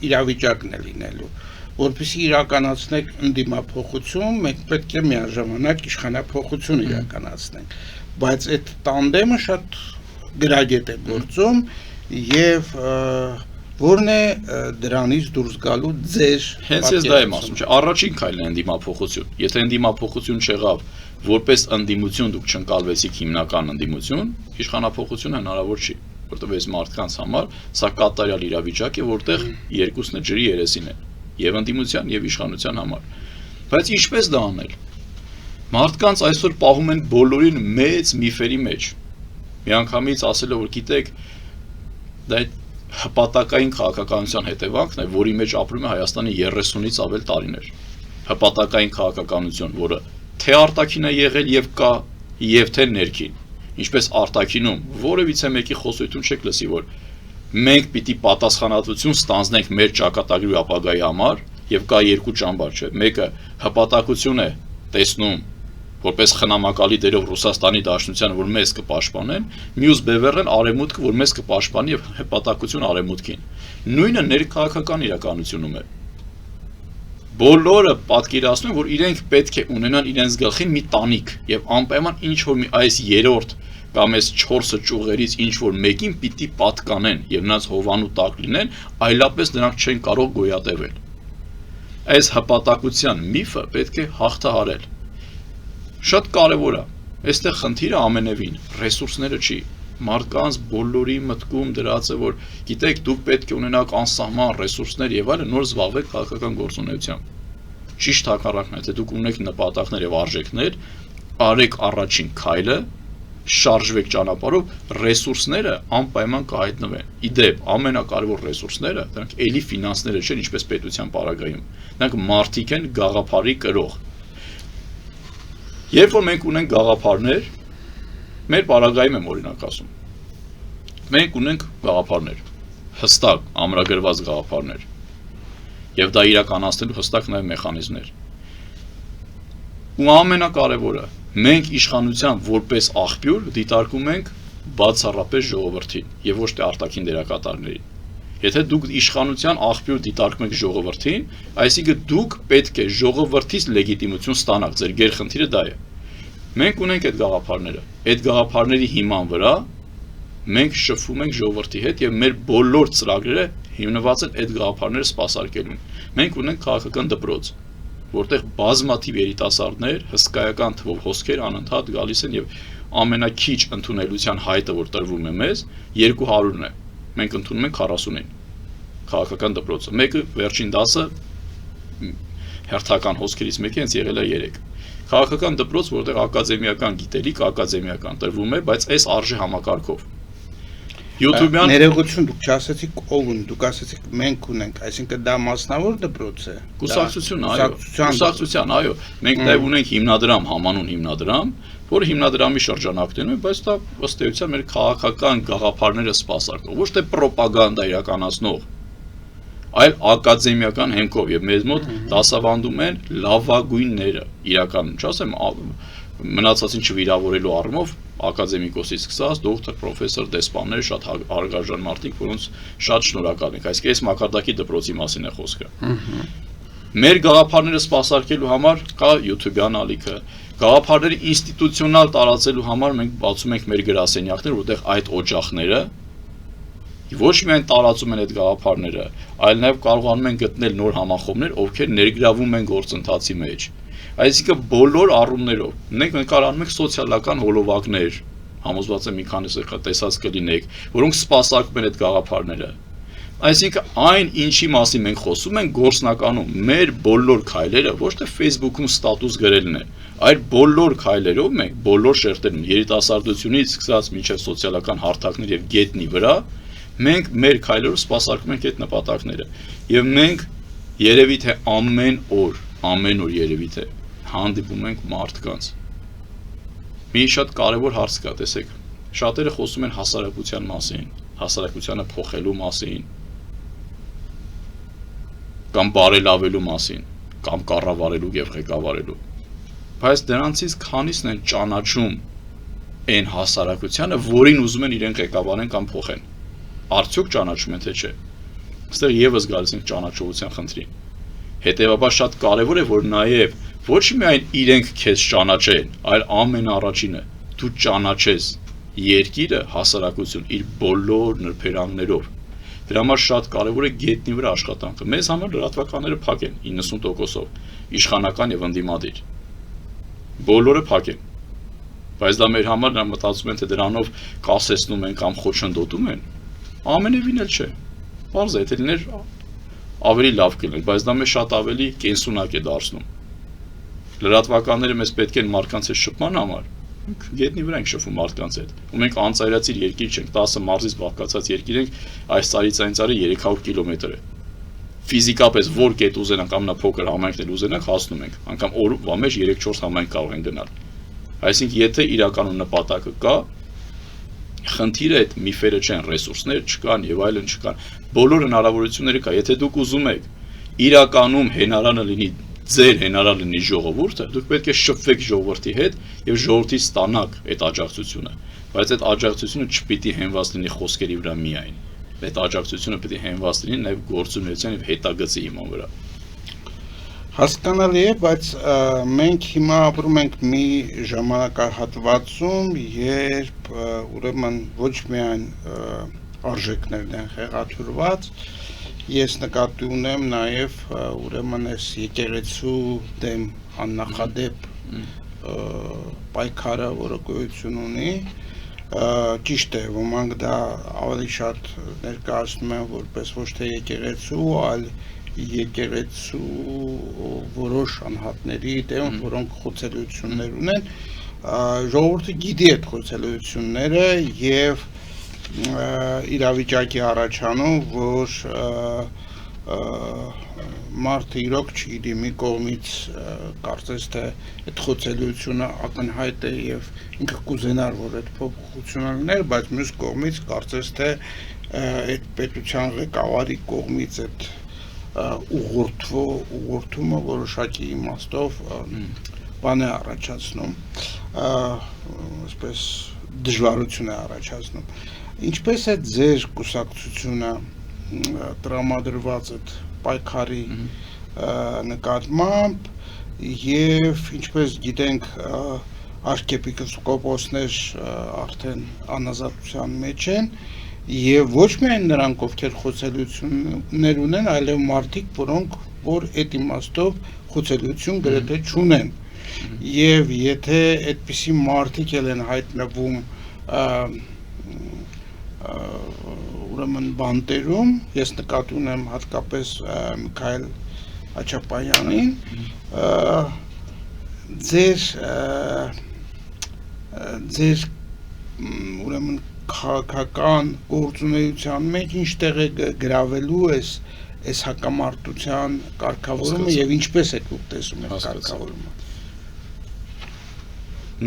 իրավիճակն է լինելու, որպեսզի իրականացնենք ընդդիմափոխություն, մենք պետք է միաժամանակ իշխանափոխություն իրականացնենք, բայց այդ տանդեմը շատ գրագետ է գործում եւ որն է դրանից դուրս գալու ձեր հենց ես դա եմ ասում, չէ, առաջին քայլն է ընդդիմափոխություն։ Եթե ընդդիմափոխություն չեղավ, որպես ընդդիմություն դուք չընկալվեցիք հիմնական ընդդիմություն, իշխանափոխությունը հնարավոր չի, որտեղ այս մարդկանց համար սա կատարյալ իրավիճակ է, որտեղ երկուսն է ջրի երեսին են, եւ ընդդիմության եւ իշխանության համար։ Բայց ինչպես դա անել։ Մարդկանց այսօր պահում են բոլորին մեծ միֆերի մեջ։ Միանգամից ասելով, որ գիտեք, դա հպատակային քաղաքականության հետևանքն է, որի մեջ ապրում է Հայաստանի 30-ից ավել տարիներ։ Հպատակային քաղաքականություն, որը թե արտաքին է եղել եւ կա, եւ թե ներքին։ Ինչպես արտաքինում, որևիցե մեկի խոսություն չեք լսի, որ մենք պիտի պատասխանատվություն ստանձնենք մեր ճակատագրի ապագայի համար, եւ կա երկու ճամբար, չէ։ Մեկը հպատակություն է տեսնում որպես խնամակալի դերով Ռուսաստանի Դաշնությանը, որ մեզ կպաշտպանեն, մյուս բևեռն արևմուտքը, որ մեզ կպաշտպանի եւ հպատակություն արևմուտքին։ Նույնը ներքաղաքական իրականությունում է։ Բոլորը պատկերացնում են, որ իրենք պետք է ունենան իրենց գլխին մի տանիք եւ անպայման ինչ որ մի այս երրորդ կամ այս 4 ճյուղերից ինչ որ մեկին պիտի պատկանեն եւ նրանց հովանու տակ լինեն, այլապես նրանք չեն կարող գոյատևել։ Այս հպատակության միֆը պետք է հաղթահարել։ Շատ կարևոր է։ Այստեղ խնդիրը ամենևին ռեսուրսները չի։ Մարդկանց բոլորի մտքում դրած է, որ գիտեք, դուք պետք է ունենաք անսահման ռեսուրսներ եւ այլն, նոր զբաղվեք քաղաքական գործունեությամբ։ Ճիշտ հակառակն է, թե դուք ունեք նպատակներ եւ արժեքներ, արեք առաջին քայլը, շարժվեք ճանապարհով, ռեսուրսները անպայման կհայտնվեն։ Իդեպ, ամենակարևոր ռեսուրսները, դրանք էլի ֆինանսները չեն, ինչպես պետության պարագայում։ Դրանք մարդիկ են գաղափարի կրող։ Երբ որ մենք ունենք գաղափարներ, մեր պարագայում եմ օրինակ ասում, մենք ունենք գաղափարներ, հստակ, ամրագրված գաղափարներ, եւ դա իրականացնելու հստակ նաեւ մեխանիզմներ։ Ու ամենակարևորը, մենք իշխանության որպես աղբյուր դիտարկում ենք բացառապես ժողովրդին եւ ոչ թե արտաքին դերակատարներին։ Եթե դուք իշխանության աղբյուր դիտարկում եք ժողովրդին, այսինքն դուք պետք է ժողովրդից լեգիտիմություն ստանաք, ձեր գերխնդիրը դա է։ Մենք ունենք այդ գաղափարները։ Այդ գաղափարների հիման վրա մենք շփվում ենք ժողովրդի հետ եւ մեր բոլոր ծրագրերը հիմնված են այդ գաղափարները սպասարկելուն։ Մենք ունենք քաղաքական դպրոց, որտեղ բազմաթիվ երիտասարդներ հսկայական թվով հոսքեր անընդհատ գալիս են եւ ամենակիչ ընդունելության հայտը, որ տրվում է մեզ, 200-ն է։ Մենք ընդունում ենք 40-ին քաղաքական դպրոցը։ Մեկը վերջին դասը հերթական հոսքերից մեկը հենց եղել է 3։ Քաղաքական դպրոց, որտեղ ակադեմիական գիտելիք, ակադեմիական տրվում է, բայց այս արժե համակարգով։ YouTube-յան ներողություն դուք չասեցիք ով են, դուք ասեցիք մենք ունենք, այսինքն դա մասնավոր դպրոց է։ Կուսակցություն, այո։ Կուսակցության, այո։ Մենք նաև ունենք հիմնադրամ, համանուն հիմնադրամ, որը հիմնադրամի շրջանակներում է, բայց դա ըստ էության մեր քաղաքական գաղափարները սպասարկող, ոչ թե ռոպագանդա իրականացնող, այլ ակադեմիական հենքով եւ մեզ մոտ դասավանդում են լավագույնները, իրական, չասեմ, մնացածին չվիրավորելու առումով ակադեմիկոսից սկսած դոկտոր, պրոֆեսոր, դեսպաններ, շատ հարգարժան մարդիկ, որոնց շատ շնորհակալ ենք, այսինքն այս մակարդակի դպրոցի մասին է խոսքը։ Մեր գաղափարները սպասարկելու համար կա YouTube-յան ալիքը, գաղափարների ինստիտուցիոնալ տարածելու համար մենք բացում ենք մեր գրասենյակներ, որտեղ այդ օջախները ոչ միայն տարածում են այդ գաղափարները, այլ նաև կարողանում են գտնել նոր համախոհներ, ովքեր ներգրավում են գործընթացի մեջ, Այսինքն բոլոր առումներով մենք նկարանում ենք սոցիալական հոլովակներ, համոզված եմ մի քանիսը տեսած կլինեք, որոնք սպասարկում են այդ գաղափարները։ Այսինքն այն ինչի մասին մենք խոսում ենք գործնականում մեր բոլոր քայլերը ոչ թե Facebook-ում ստատուս գրելն է, այլ բոլոր քայլերով մենք բոլոր շերտերում երիտասարդությունից սկսած մինչև սոցիալական հարթակներ եւ գետնի վրա մենք մեր քայլերով սպասարկում ենք այդ նպատակները եւ մենք երևի թե ամեն օր երևի թե հանդիպում ենք մարդկանց։ Մի շատ կարևոր հարց կա, տեսեք, շատերը խոսում են հասարակության մասին, հասարակությանը փոխելու մասին, կամ բարելավելու մասին, կամ կառավարելու եւ ղեկավարելու։ Բայց դրանցից քանիսն են ճանաչում այն հասարակությանը, որին ուզում են իրեն ղեկավարեն կամ փոխեն։ Արդյոք ճանաչում են թե չէ։ Այստեղ եւս գալիս ենք ճանաչողության խնդրին։ Հետևաբար շատ կարևոր է, որ նաեւ ոչ միայն իրենք քեզ ճանաչեն, այլ ամենաառաջինը դու ճանաչես երկիրը, հասարակություն իր բոլոր նրբերանգներով։ Դրա համար շատ կարևոր է գետնի վրա աշխատանքը։ Մեզ համար լրատվականները փակ են 90%-ով, իշխանական եւ ընդդիմադիր։ Բոլորը փակ են։ Բայց դա մեր համար նա մտածում են թե դրանով կասեցնում են կամ խոչընդոտում են։ Ամենևին էլ չէ։ Պարզ է, թե լիներ ավելի լավ կլիներ, բայց դա մեզ շատ ավելի կենսունակ է դարձնում։ Լրատվականները մեզ պետք են մարդկանց հետ շփման համար։ Գետնի վրա ենք շփվում մարդկանց հետ։ Ու մենք անծայրացիր երկիր չենք, 10 մարզից բաղկացած երկիր ենք, այս ծարից այն ծարը 300 կիլոմետր է։ Ֆիզիկապես որ կետ ուզենանք ամենափոքր համայնքն էլ ուզենանք հասնում ենք, անգամ օրվա մեջ 3-4 համայնք կարող են գնալ։ Այսինքն եթե իրականում նպատակը կա, խնդիրը այդ միֆերը չեն, ռեսուրսներ չկան եւ այլն չկան։ Բոլոր հնարավորությունները կա, եթե դուք ուզում եք իրականում հենարանը լինի ձեր հենարան լինի ժողովուրդը, դուք պետք է շփվեք ժողովրդի հետ եւ ժողովրդից ստանաք այդ աջակցությունը, բայց այդ աջակցությունը չպիտի հենված լինի խոսքերի վրա միայն։ Այդ աջակցությունը պետք է հենված լինի նաեւ գործունեության եւ հետագծի հիման վրա։ Հասկանալի է, բայց մենք հիմա ապրում ենք մի ժամանակահատվածում, երբ ուրեմն ոչ միայն արժեքներն են խեղաթյուրված, ես նկատի ունեմ նաև ուրեմն այս եկեղեցու դեմ աննախադեպ պայքարը, որը գոյություն ունի, ճիշտ է, ոմանք դա ավելի շատ ներկայացնում են որպես ոչ թե եկեղեցու, այլ եկեղեցու որոշ անհատների դեմ, որոնք խոցելիություններ ունեն, ժողովուրդը գիտի այդ խոցելիությունները եւ իրավիճակի առաջանում, որ մարդը իրոք չգիտի մի կողմից կարծես թե այդ խոցելիությունը ակնհայտ է եւ ինքը կուզենար, որ այդ փոփոխությունը լիներ, բայց մյուս կողմից կարծես թե այդ պետության ղեկավարի կողմից այդ ուղղորդումը որոշակի իմաստով բան է առաջացնում, այսպես դժվարություն է առաջացնում։ Ինչպես է ձեր կուսակցությունը տրամադրված այդ պայքարի նկատմամբ եւ ինչպես գիտենք arczepiskopos-ներ արդեն անազատության մեջ են եւ ոչ միայն նրանք, ովքեր խոցելիություններ ունեն, այլև մարդիկ, որոնք որ այդ իմաստով խոցելիություն գրեթե չունեն։ Եվ եթե այդպիսի մարդիկ են հայտնվում ուրեմն բանտերում, ես նկատի ունեմ հատկապես Միքայել Հաչապյանին, ձեր ուրեմն քաղաքական գործունեության մեջ ինչ տեղ է գրավելու այս հակամարտության կարգավորումը եւ ինչպես է դուք տեսում եք կարգավորումը։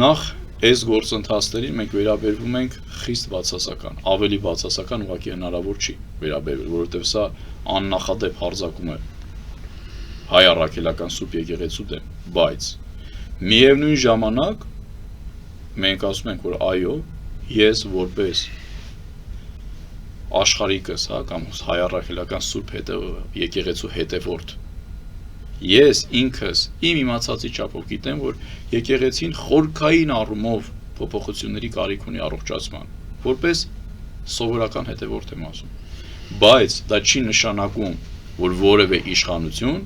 Նախ այս գործընթացներին մենք վերաբերվում ենք խիստ բացասական, ավելի բացասական ուղղակի հնարավոր չի վերաբերվել, որովհետև սա աննախադեպ հարձակում է հայ առաքելական սուրբ եկեղեցու դեմ, բայց միևնույն ժամանակ մենք ասում ենք, որ այո, ես որպես աշխարհիկս, կամ հայ առաքելական սուրբ եկեղեցու հետևորդ, ես ինքս իմ իմացածի չափով գիտեմ, որ եկեղեցին խորքային առումով փոփոխությունների կարիք ունի առողջացման, որպես սովորական հետևորդ եմ ասում, բայց դա չի նշանակում, որ որևէ իշխանություն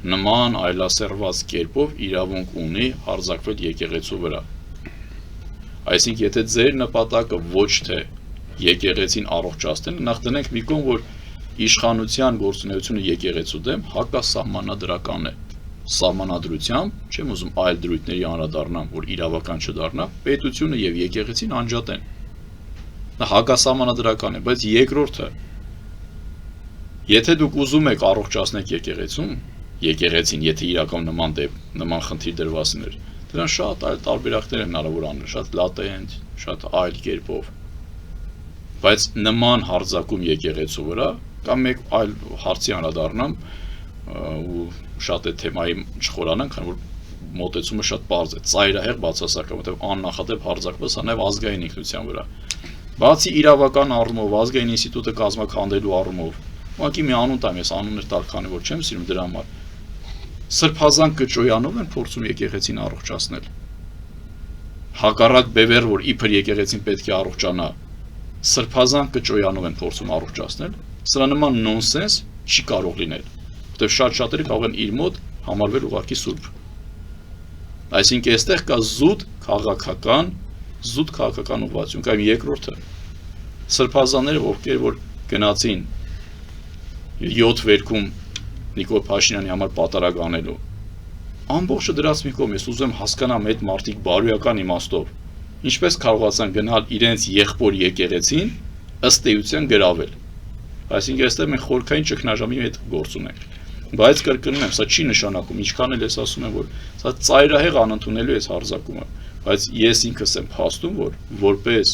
նման այլասերված կերպով իրավունք ունի հարձակվել եկեղեցու վրա։ Այսինքն, եթե ձեր նպատակը ոչ թե եկեղեցին առողջացնելն, նախ դնենք մի կողմ, որ իշխանության գործունեությունը եկեղեցու դեմ հակասահմանադրական է։ Սահմանադրությամբ, չեմ ուզում այլ դրույթների անդրադառնամ, որ իրավական չդառնա, պետությունը եւ եկեղեցին անջատ են։ Դա հակասահմանադրական է, բայց երկրորդը, եթե դուք ուզում եք առողջացնել եկեղեցին, եթե իրական նման խնդիր դրվածներ, դրան շատ այլ տարբերակներ են հնարավոր անել, շատ լատենտ, շատ այլ կերպով։ Բայց նման հարձակում եկեղեցու վրա, կամ մեկ այլ հարցի անդրադառնամ, ու շատ է թեմայի չխորանանք, քանի որ մոտեցումը շատ պարզ է, ծայրահեղ բացասական, որտեղ աննախադեպ հարձակվելս նաև ազգային ինքնության վրա։ Բացի իրավական առումով, ազգային ինստիտուտը կազմաքանդելու առումով, ուղղակի մի անուն տամ, ես անուններ տալ, քանի որ չեմ սիրում դրա համար։ Սրբազան կճոյանով են փորձում եկեղեցին առողջացնել։ Հակառակ բևեռ, որ իբր եկեղեցին պետք է առողջանա, սրբազան կճոյանով են փորձում առողջացնել, սրա նման նոնսենս չի կարող լինել, որտեղ շատ-շատերը կարող են իր մոտ համարվել ուղղակի սուրբ։ Այսինքն, այստեղ կա զուտ քաղաքական ուղղվածություն, կամ երկրորդը, սրբազանները, ովքեր որ գնացին 7 վերքում Նիկոլ Փաշինյանի համար պատարագ անելու, ամբողջը դրած մի կողմ, ես ուզում եմ հասկանամ այդ մարդիկ բարոյական իմաստով, ինչպես կարողացան գնալ իրենց եղբոր եկեղեցին ըստ էության գրավել։ Այսինքն, այստեղ մենք խորքային ճգնաժամի հետ գործ ունենք։ Բայց կրկնում եմ, սա չի նշանակում, ինչքան էլ ես ասում եմ, որ սա ծայրահեղ անընդունելու է հարձակումը, բայց ես ինքս եմ փաստում, որ որպես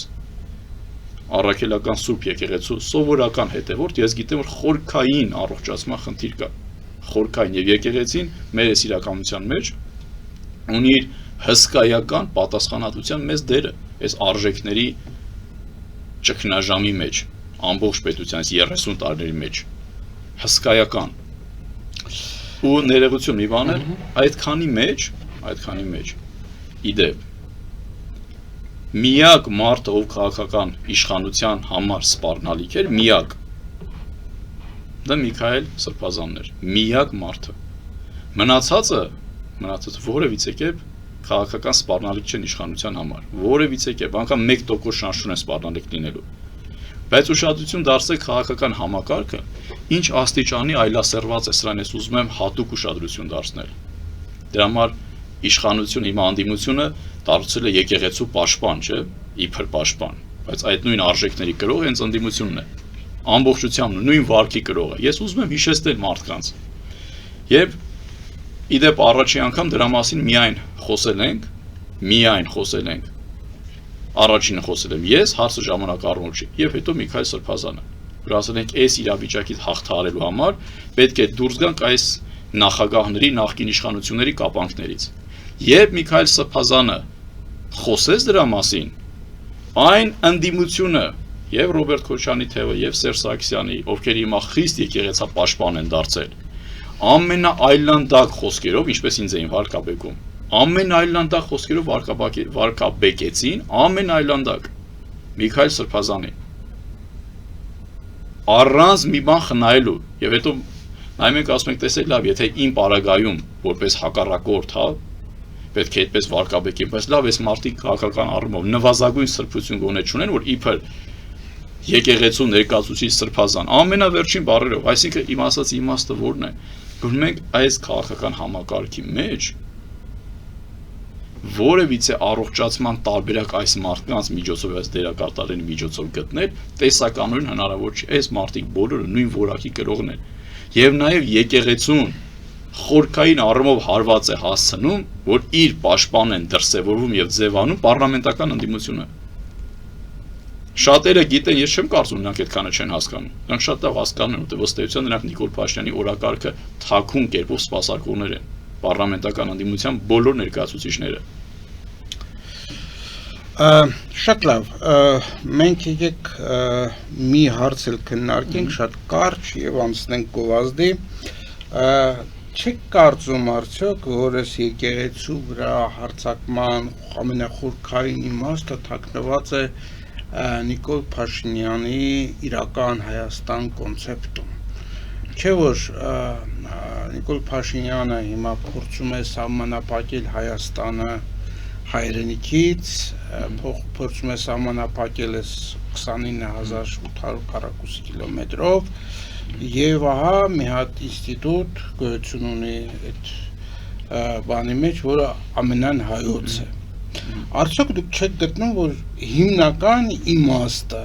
առաքելական սուրբ եկեղեցու սովորական հետևորդ, ես գիտեմ, որ խորքային առողջացման խնդիր կա, խորքային, եւ եկեղեցին մեր այս իրականության մեջ ունի իր հսկայական պատասխանատվության մեծ դերը, այս արժեքների ճգնաժամի մեջ, ամբողջ պետությանից 30 տարիների մեջ, հսկայական։ Ու ներողություն մի բան է, այդքանի մեջ, իդեպ, միակ մարդը, ով քաղաքական իշխանության համար սպառնալիք էր, միակ, դա Միքայել Սրբազանն էր, միակ մարդը։ Մնացածը որևիցե կերպ քաղաքական սպառնալիք չեն իշխանության համար, որևիցե կերպ, անգամ 1% շանս չունեն սպառնալիք լինելու։ Բայց ուշադրություն դարձրեք քաղաքական համակարգը, ինչ աստիճանի այլասերված է, սրան ես ուզում եմ հատուկ ուշադրություն դարձնել։ Դրա համար իշխանությունը, իմ անդիմությունը դարձել է եկեղեցու պաշտպան, չէ, իբր պաշտպան, բայց այդ նույն արժեքների կրողը հենց անդիմությունն է, ամբողջությամբ նույն վարքի կրողը։ Ես ուզում եմ հիշեցնել մարդկանց։ Եվ իդեպ առաջի անգամ դրա մասին միայն խոսել ենք, առաջինը խոսել եմ ես, հարցը ժամանակ առնող չի, եւ հետո Միքայել Սրբազանը, որ ասել ենք, այս իրավիճակից հաղթահարելու համար պետք է դուրս գանք այս նախագահների, նախկին իշխանությունների կապանքներից։ Երբ Միքայել Սրբազանը խոսեց դրա մասին, այն ընդդիմությունը եւ Ռոբերտ Քոչարյանի թևը եւ Սերժ Սարգսյանի, ովքեր հիմա խիստ եկեղեցապաշտպան են դարձել, ամենաայլանդակ խոսքերով, ինչպես ինձ էին վարկաբեկում, ամենաայլանդակ խոսքերով վարկաբեկեցին, ամենաայլանդակ Միքայել Սրբազանին, առանց մի բան խնայելու, եւ հետո նայում ենք ասում ենք, տեսեք լավ, եթե իմ պարագայում որպես հակառակորդ, հա, պետք է այդպես վարկաբեկեն, բայց լավ, այս մարդիկ քաղաքական առումով նվազագույն սրբություն գոնե չունեն, որ իբր եկեղեցու ներկայացուցիչ Սրբազան, ամենավերջին բառերով, այսինքն իմ ասած իմաստը որն է, որ մենք այս քաղաքական համակարգի մեջ որևիցե առողջացման տարբերակ այս մարդկանց միջոցով, այս դերակատարների միջոցով գտնել, տեսականորեն հնարավոր չի, այս մարդիկ բոլորը նույն որակի կրողն են, եւ նաեւ եկեղեցուն խորքային առումով հարված է հասցնում, որ իր պաշտպան են դրսևորվում եւ ձևանում պարլամենտական ընդդիմությունը։ Շատերը գիտեն, ես չեմ կարծում նրանք այդքանը չեն հասկանում։ Նրանք շատ լավ հասկանում են, որտեղ ըստ էության նրանք Նիկոլ Փաշինյանի օրակարգը թաքուն կերպով սպասարկողներ են, պարլամենտական ընդդիմության բոլոր ներկայացուցիչները։ Շատ լավ, մենք եկեք մի հարց էլ քննարկենք, շատ կարճ եւ անցնենք գովազդի։ Չեք կարծում արդյոք, որ այս եկեղեցու վրա հարձակման ամենախորքային իմաստը թաքնված է Նիկոլ Փաշինյանի իրական Հայաստան կոնցեպտում։ Չէ՞ որ Նիկոլ Փաշինյանը հիմա փորձում է սահմանափակել Հայաստանը հայրենիքից, փորձում է սահմանափակել 29800 քառակուսի կիլոմետրով եւ ահա մի հատ ինստիտուտ գոյություն ունի այդ բանի մեջ, որը ամենայն հայոց է։ Արդյոք դուք չեք գտնում, որ հիմնական իմաստը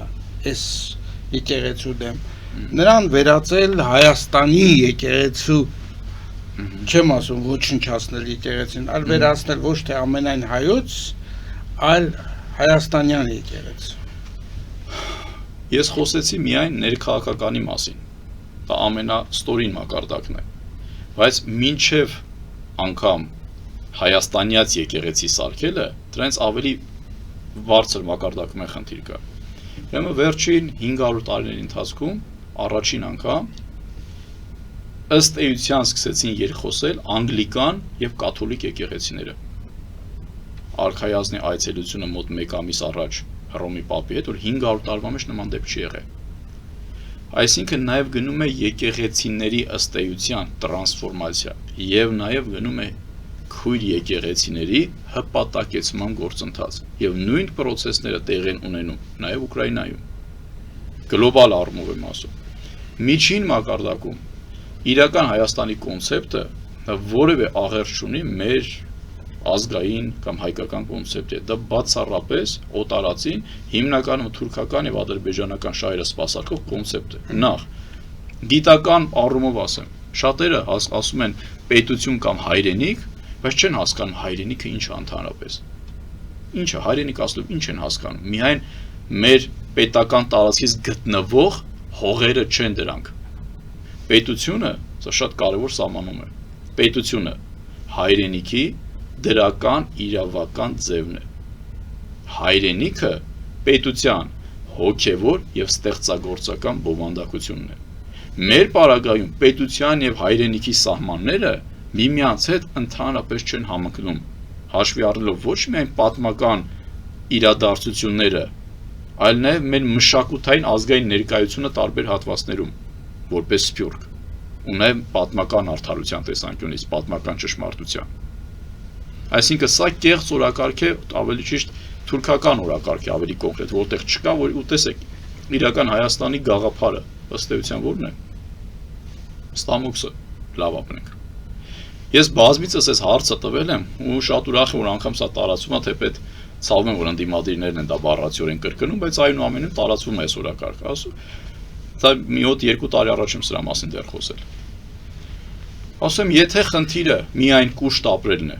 այս եկեղեցու դեմ նրան վերածել Հայաստանի եկեղեցու, չեմ ասում ոչնչացնել եկեղեցին, այլ վերածնել ոչ թե ամենայն հայոց, այլ հայաստանյան եկեղեցու։ Ես խոսեցի միայն ներքաղաքականի մասին, դա ամենաստորին մակարդակն է, բայց մինչև անգամ հայաստանյաց եկեղեցի սարքելը, դրանց ավելի բարձր մակարդակում է խնդիր կա։ Ուրեմն վերջին 500 տարիների ընթացքում առաջին անգամ ըստ էության սկսեցին երկխոսել անգլիկան եւ կաթոլիկ եկեղեցիները։ Արքայազնի այցելությունը մոտ 1 ամիս առաջ Հռոմի Պապի հետ, որ 500 տարվա մեջ նման դեպք չի եղել։ Այսինքն նաեւ գնում է եկեղեցիների ըստ էության տրանսֆորմացիա եւ նաեւ գնում է քույր եկեղեցիների հպատակեցման գործընթաց եւ նույն process-ները տեղ են ունենում նաեւ Ուկրաինայում։ Գլոբալ առումով եմ ասում։ Միջին մակարդակում իրական Հայաստանի կոնցեպտը որևէ աղերս չունի մեր ազգային կամ հայկական կոնցեպտի։ Դա բացառապես օտարածին հիմնականում թուրքական եւ ադրբեջանական շահերը սպասարկող կոնցեպտ է։ Նախ գիտական առումով ասեմ, շատերը ասում են պետություն կամ հայրենիք, բայց չեն հասկանում հայրենիքը ինչ է ընդհանրապես։ Ինչ է հայրենիք ասելով ինչ են հասկանում։ Միայն մեր պետական տարածքից գտնվող հողերը չեն դրանք։ Պետությունը, սա շատ կարևոր սահմանում է։ Պետությունը հայրենիքի դրական իրավական ձևն է։ Հայրենիքը պետության հոգևոր եւ ստեղծագործական բովանդակությունն է։ Մեր պարագայում պետության եւ հայրենիքի սահմանները միմյանց հետ ընդհանրապես չեն համընկնում, հաշվի առնելով ոչ միայն պատմական իրադարձությունները, այլ նաեւ մեր մշակութային ազգային ներկայությունը տարբեր հատվածներում, որպես սփյուռք, ու նաեւ պատմական արդարության տեսանկյունից, պատմական ճշմարտության։ Այսինքն սա կեղծ օրակարգ է, ավելի ճիշտ թուրքական օրակարգ է, ավելի կոնկրետ, որտեղ չկա, որ ու տեսեք, իրական Հայաստանի գաղափարը ըստ էության որն է։ Ստամոքսը, լավ ապրենք։ Ես բազմիցս այս հարցը տվել եմ ու շատ ուրախ եմ, որ անգամ սա տարածվում է, թեպետ ցավում եմ, որ ընդդիմադիրներն են դա բառացիորեն կրկնում, բայց այնուամենայնիվ տարածվում է այս օրակարգը, ասում։ Դա մի հոտ 2 տարի առաջ եմ սրա մասին դեռ խոսել։ Ասում եմ, եթե խնդիրը միայն կուշտ ապրելն է,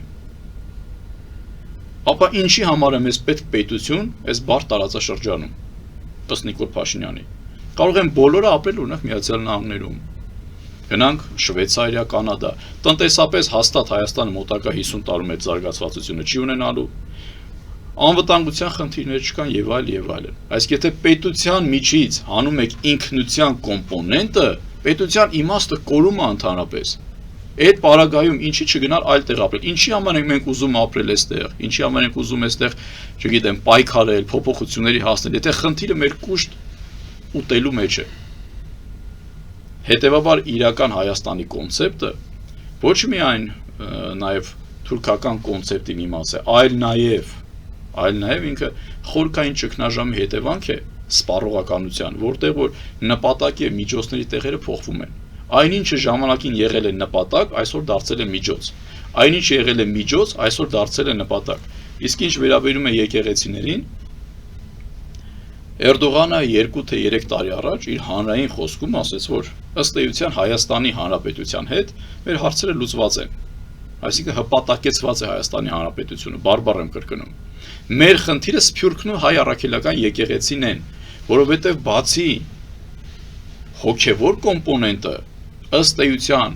ապա ինչի համար է մեզ պետք պետություն այս բարդ տարածաշրջանում, ըստ Նիկոլ Փաշինյանի։ Կարող են բոլորը ապրել օրինակ Միացյալ Նահանգներում, գնանք Շվեյցարիա, Կանադա, տնտեսապես հաստատ Հայաստանը մոտակա 50 տարում այդ զարգացվածությունը չի ունենալու, անվտանգության խնդիրներ չկան եւ այլն։ Այս եթե պետության միջից հանում եք ինքնության կոմպոնենտը, պետության իմաստը կորում է ընդհանրապես։ Այդ պարագայում ինչի չգնալ այլ տեղ ապրել։ Ինչի համար ենք մենք ուզում ապրել այստեղ։ Ինչի համար ենք ուզում այստեղ, չգիտեմ, պայքարել, փոփոխությունների հասնել, եթե խնդիրը մեր կուշտ ուտելու մեջ է։ Հետևաբար իրական Հայաստանի կոնցեպտը ոչ միայն նաև թուրքական կոնցեպտի մի մաս է, այլ նաև ինքը խորքային ճգնաժամի հետևանք է սպառողականության, որտեղ որ նպատակի եւ միջոցների տեղերը փոխվում են։ Այնինչը ժամանակին եղել է նպատակ, այսօր դարձել է միջոց։ Այնինչը եղել է միջոց, այսօր դարձել է նպատակ։ Իսկ ինչ վերաբերում է եկեղեցիներին, Էրդողանը 2 թե 3 տարի առաջ իր հանրային խոսքում ասաց, որ ըստ էության Հայաստանի Հանրապետության հետ մեր հարցերը լուծված են։ Այսինքն հպատակեցված է Հայաստանի Հանրապետությունը, բարբառ եմ կրկնում։ Մեր խնդիրը սփյուռքն ու հայ առաքելական եկեղեցին են, որովհետև բացի հոգևոր կոմպոնենտը ըստ էության,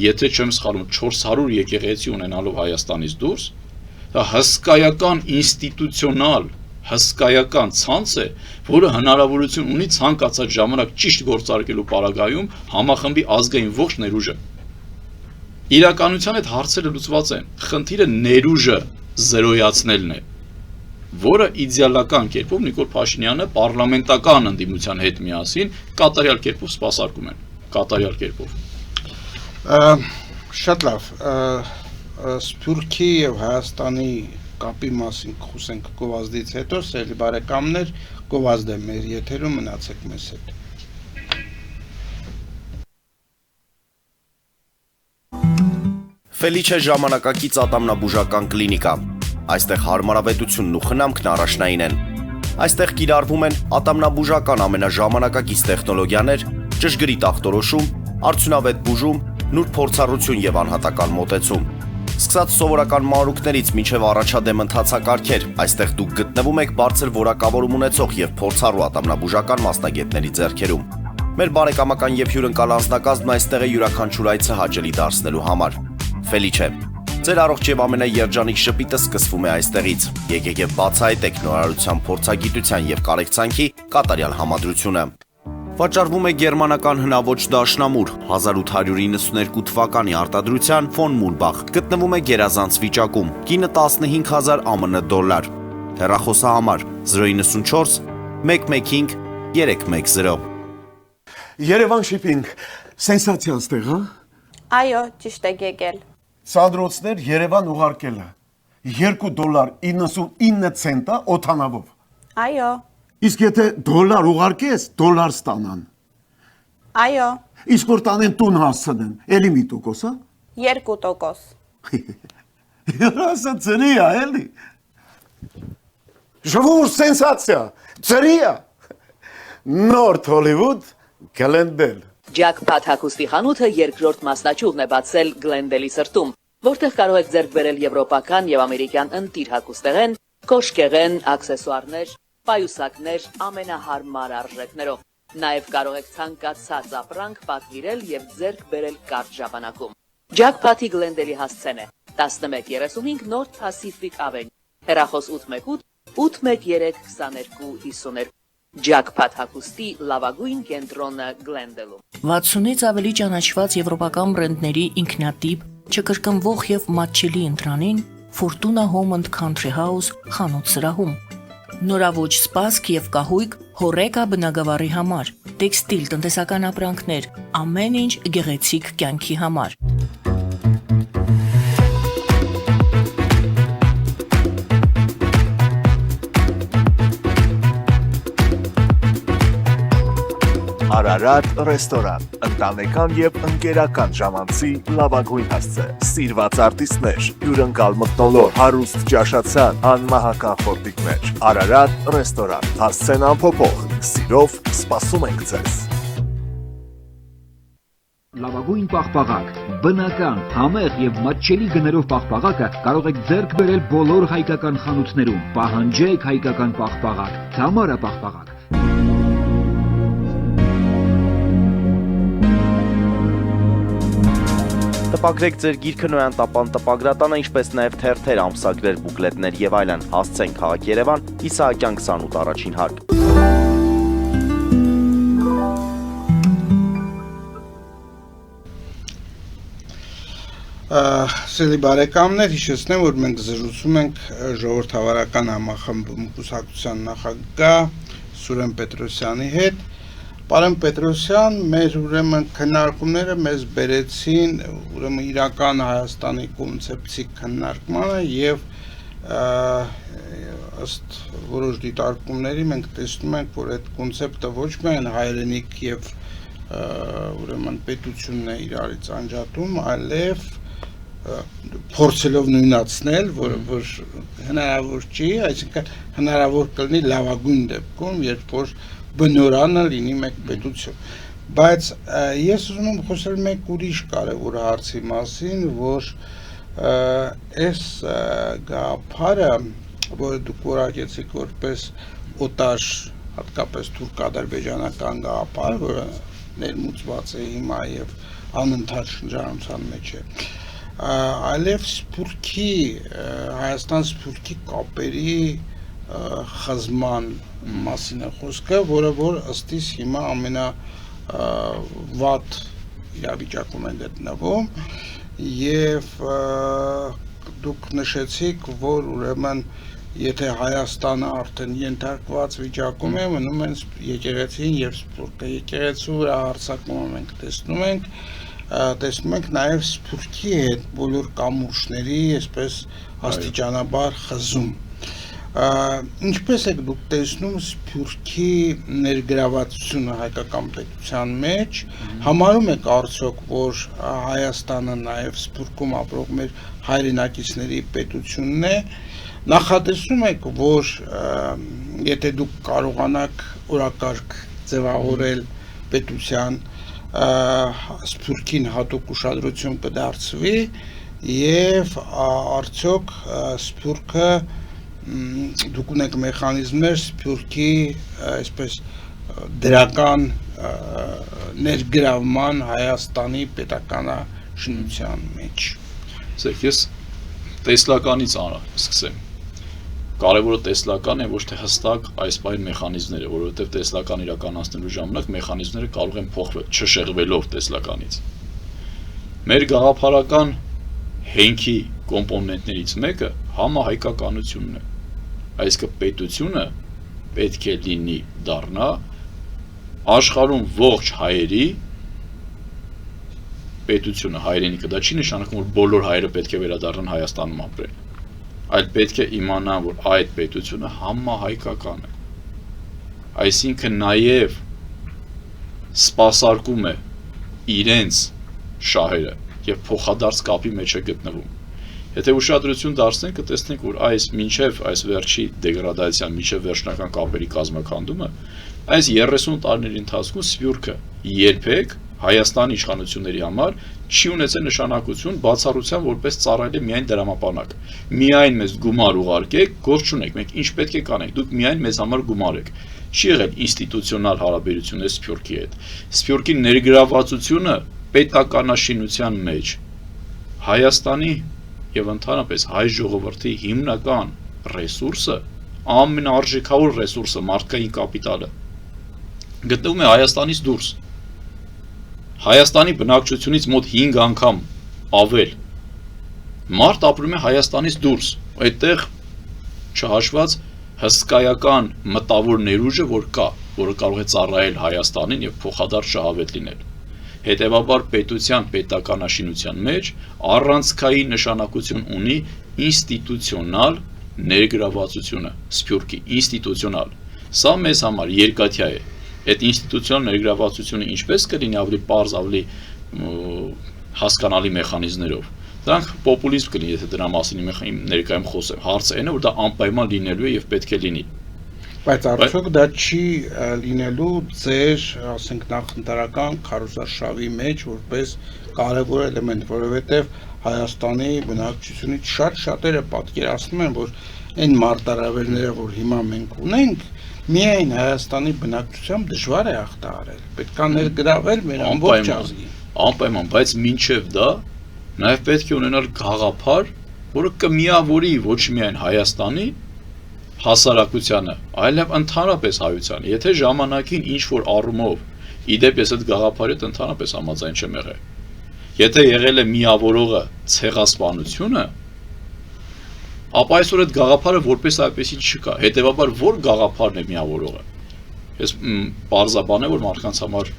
եթե չեմ սխալվում, 400 եկեղեցի ունենալով Հայաստանից դուրս, դա հսկայական ինստիտուցիոնալ հսկայական ցանց է, որը հնարավորություն ունի ցանկացած ժամանակ ճիշտ գործարկելու պարագայում համախմբի ազգային ողջ ներուժը։ Իրականության այդ հարցերը լուծված են։ Խնդիրը ներուժը զերոյացնելն է, որը իդեալական կերպով Նիկոլ Փաշինյանը պարլամենտական ընդդիմության հետ միասին կատարյալ կերպով սպասարկում են։ Կատարյալ կերպով։ Շատ լավ, Սփյուռքի եւ Հայաստանի կապի մասին խոսենք գովազդից հետո, սիրելի բարեկամներ, գովազդ է մեր եթերում, մնացեք մեզ հետ։ Ֆելիչե ժամանակակից ատամնաբուժական կլինիկա։ Այստեղ հարմարավետությունն ու խնամքն առաջնային են։ Այստեղ կիրառվում են ատամնաբուժական ամենաժամանակակից տեխնոլոգիաներ, ճշգրիտ ախտորոշում, արդյունավետ բուժում, նուրբ փորձառություն եւ անհատական մոտեցում։ Սկսած սովորական մանրուքներից մինչև առաջադեմ ընթացակարգեր, այստեղ դուք գտնվում եք բարձր որակավորում ունեցող եւ փորձառու ատամնաբուժական մասնագետների ձեռքերում։ Մեր բարեկամական եւ հյուրընկալ անձնակազմն այստեղ է յուրաքանչյուր այցը հաճելի դարձնելու համար։ Ֆելիչե, ձեր առողջ եւ ամենաերջանիկ շպիտը սկսվում է այստեղից։ Եկեք եւ բացահայտեք նորարարության փորձագիտության եւ կարեկցանքի կատարյալ համադրությունը։ Վաճառվում է գերմանական հնաոճ դաշնամուր 1892 թվականի արտադրության ֆոն Մուրբախ, գտնվում է գերազանց վիճակում, կինը 15000 ԱՄՆ դոլար, հեռախոսահամար 094 115 310։ Երևան շիփինգ, սենսացիա ստեղ, հա։ Այո, ճիշտ եք եկել։ Սադրոցներ Երևան ուղարկելը $2.99 օթանավով։ Այո, Իսկ եթե դոլար ուղարկես, դոլար ստանան։ այո, Իսկ որ տանեն տուն հասցնեն, էլի մի տոկոս, հա։ 2%։ Հրասը ծրի է, էլի։ Ժողովուրդ սենսացիա, ծրի է։ Նորթ Հոլիվուդ, Գլենդել։ Ջակփաթ հագուստի խանութը երկրորդ մասնաճյուղն է բացել Գլենդելի սրտում, որտեղ կարող եք ձեռք բերել եվրոպական եւ ամերիկյան ընտիր հագուստեղեն, կոշկեղեն, աքսեսուարներ, պայուսակներ ամենահարմար արժեքներով։ Նաև կարող եք ցանկացած ապրանք պատվիրել եւ ձեռք բերել կարճ ժամանակում։ Ջակփաթի Գլենդելի հասցեն է 1135 North Pacific Avenue, հեռախոս 818 813 2252։ Ջակփաթ հագուստի լավագույն կենտրոնը Գլենդելում։ 60-ից ավելի ճանաչված եվրոպական բրենդների ինքնատիպ, չկրկնվող եւ մատչելի ընտրանին Fortuna Home and Country House խանութ սրահում։ Նորավոճ սպասք եւ կահույք հորեկա բնագավառի համար, տեքստիլ տնտեսական ապրանքներ, ամեն ինչ գեղեցիկ կյանքի համար։ Արարատ ռեստորան, ընտանեկան եւ ընկերական ժամանցի լավագույն հասցե, սիրված արտիստներ, հյուրընկալ մթնոլորտ, հարուստ ճաշացան, անմահական խորտիկներ, Արարատ ռեստորան, հասցեն անփոփոխ, սիրով սպասում ենք ձեզ։ Լավագույն պաղպաղակ, բնական, համեղ եւ մատչելի գներով պաղպաղակը կարող եք ձեռք բերել բոլոր հայկական խանութներում։ Պահանջեք հայկական պաղպաղակ, Թամարա պաղպաղակ։ Տպագրեք ձեր գիրքը նոյան տապան տպագրատանը, ինչպես նաև թերթեր, ամսագրեր, բուկլետներ եւ այլն։ Հասցեն քաղաք Երևան, Իսահակյան 28 առաջին հարկ։ Սիրելի բարեկամներ, հիշեցնեմ, որ մենք զրուցում ենք ժողովրդավարական համախմբում կուսակցության նախագահ Սուրեն Պետրոսյանի հետ։ Պարոն Պետրոսյան, մեր ուրեմն քննարկումները մեզ բերեցին ուրեմն իրական Հայաստանի կոնցեպցիի քննարկմանը եւ ըստ որոշ դիտարկումների մենք տեսնում ենք, որ այդ կոնցեպտը ոչ միայն հայրենիք եւ ուրեմն պետությունն է իրարից անջատում, այլև փորձելով նույնացնել, որ հնարավոր չի, այսինքն հնարավոր կլինի լավագույն դեպքում, երբ որ բնորանը լինի մեկ պետություն։ Բայց ես ուզում եմ խոսել մեկ ուրիշ կարևոր հարցի մասին, որ այս գաղափարը, որը դուք որակեցիք որպես օտար, հատկապես թուրք-ադրբեջանական գաղափար, որը ներմուծված է հիմա եւ անընդհատ շրջանության մեջ է, այլև Սփյուռքի, Հայաստան-Սփյուռքի կապերի խզման մասին է խոսքը, որը որ ըստիս հիմա ամենավատ իրավիճակում է գտնվում եւ դուք նշեցիք, որ ուրեմն եթե Հայաստանը արդեն ենթարկված վիճակում է, մնում են եկեղեցին եւ սպորտը, եկեղեցու վրա հարձակումը մենք տեսնում ենք, տեսնում ենք նաև սփյուռքի հետ բոլոր կամուրջների այսպես աստիճանաբար խզում։ Ինչպես եք դուք տեսնում սփյուռքի ներգրավվածությունը հայկական պետության մեջ, համարում եք արդյոք, որ Հայաստանը նաև սփյուռքում ապրող մեր հայրենակիցների պետությունն է, նախատեսում եք, որ եթե դուք կարողանաք օրակարգ ձևավորել պետության, սփյուռքին հատուկ ուշադրություն կդարձվի եւ արդյոք սփյուռքը դուք ունեք մեխանիզմներ սփյուռքի այսպես դրական ներգրավման Հայաստանի պետականաշինության մեջ։ Սեք ես տեսլականից սկսեմ։ Կարևորը տեսլական է, ոչ թե հստակ այս բան մեխանիզմները, որովհետև տեսլական իրականացնելու ժամանակ մեխանիզմները կարող են փոխվել, չշեղվելով տեսլականից։ Մեր գաղափարական հենքի կոմպոնենտներից մեկը համահայկականությունն է։ Այսինքն պետությունը պետք է լինի դառնա աշխարհում ողջ հայերի պետությունը, հայրենիքը, դա չի նշանակում, որ բոլոր հայերը պետք է վերադառնան Հայաստանում ապրել, այլ պետք է իմանան, որ այդ պետությունը համահայկական է, այսինքն նաև սպասարկում է իրենց շահերը և փոխադարձ կապի մեջ է գտնվում։ Եթե ուշադրություն դարձնենք, կտեսնենք, որ մինչև այս վերջի դեգրադացիան, մինչև վերջնական կապերի կազմաքանդումը, այս 30 տարիների ընթացքում սփյուռքը երբեք Հայաստանի իշխանությունների համար չի ունեցել նշանակություն բացառության որպես ծառայել է միայն դրամապանակ։ Միայն մեզ գումար ուղարկեք, գործ չունեք, մենք ինչ պետք է կանենք, դուք միայն մեզ համար գումար եք։ Չի եղել ինստիտուցիոնալ հարաբերություններ սփյուռքի հետ։ Սփյուռքի ներգրավվածությունը պետականաշինության մեջ Հայաստանի եւ ընդհանրապես հայ ժողովրդի հիմնական ռեսուրսը, ամենաարժեքավոր ռեսուրսը, մարդկային կապիտալը գտնվում է Հայաստանից դուրս։ Հայաստանի բնակչությունից մոտ 5 անգամ ավել մարդ ապրում է Հայաստանից դուրս, այդտեղ չհաշված հսկայական մտավոր ներուժը, որ կա, որը կարող է ծառայել Հայաստանին եւ փոխադարձ շահավետ լինել։ Հետևաբար պետության պետականաշինության մեջ առանցքային նշանակություն ունի ինստիտուցիոնալ ներգրավվածությունը, սփյուռքի ինստիտուցիոնալ։ Սա մեզ համար երկաթյա է։ Այդ ինստիտուցիոնալ ներգրավվածությունը ինչպես կլինի ավելի պարզ, ավելի հասկանալի մեխանիզմներով։ Դրանք պոպուլիզմ կլինի, եթե դրա մասին ներկայում խոսեմ։ Հարցը այն է, որ դա անպայման լինելու է եւ պետք է լինի։ Բայց արդյոք դա չի լինելու ձեր, ասենք, նախընտրական քարոզարշավի մեջ որպես կարևոր էլեմենտ, որովհետև Հայաստանի բնակչությունից շատերը պատկերացնում են, որ այն մարտահրավերները, որ հիմա մենք ունենք, միայն Հայաստանի բնակչությամբ դժվար է հաղթահարել։ Պետք է ներգրավել մեր ամբողջ ազգին։ Անպայման, բայց մինչև դա նաև պետք է ունենալ գաղափար, որը կմիավորի ոչ միայն Հայաստանի հասարակությանը, այլև ընդհանրապես հայությանը։ Եթե ժամանակին ինչ-որ առումով, իդեպ ես այդ գաղափարի հետ ընդհանրապես համաձայն չեմ եղել։ Եթե եղել է միավորողը ցեղասպանությունը, ապա այսօր այդ գաղափարը որպես այդպեսի չկա։ Հետևաբար որ գաղափարն է միավորողը։ Ես բարձաբան է, որ մարդկանց համար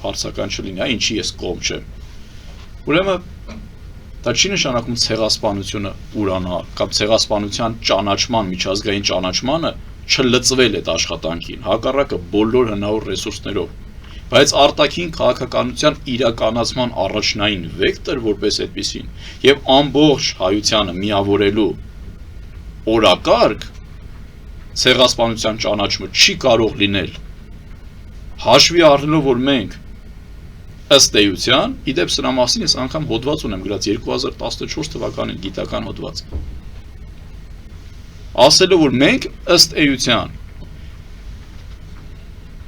հարցական չլինի, ինչի ես կողմ չեմ։ Ուրեմն դա չի նշանակում ցեղասպանությունը ուրանալ կամ ցեղասպանության ճանաչման, միջազգային ճանաչմանը չլծվել այդ աշխատանքին, հակառակը բոլոր հնարավոր ռեսուրսներով, բայց արտաքին քաղաքականության իրականացման առաջնային վեկտոր որպես այդպեսին եւ ամբողջ հայությանը միավորելու օրակարգ ցեղասպանության ճանաչումը չի կարող լինել հաշվի առնելով, որ մենք ըստ էության, իդեպ սրա մասին ես անգամ հոդված ունեմ գրած 2014 թվականին գիտական հոդված։ Ասելով, որ մենք ըստ էության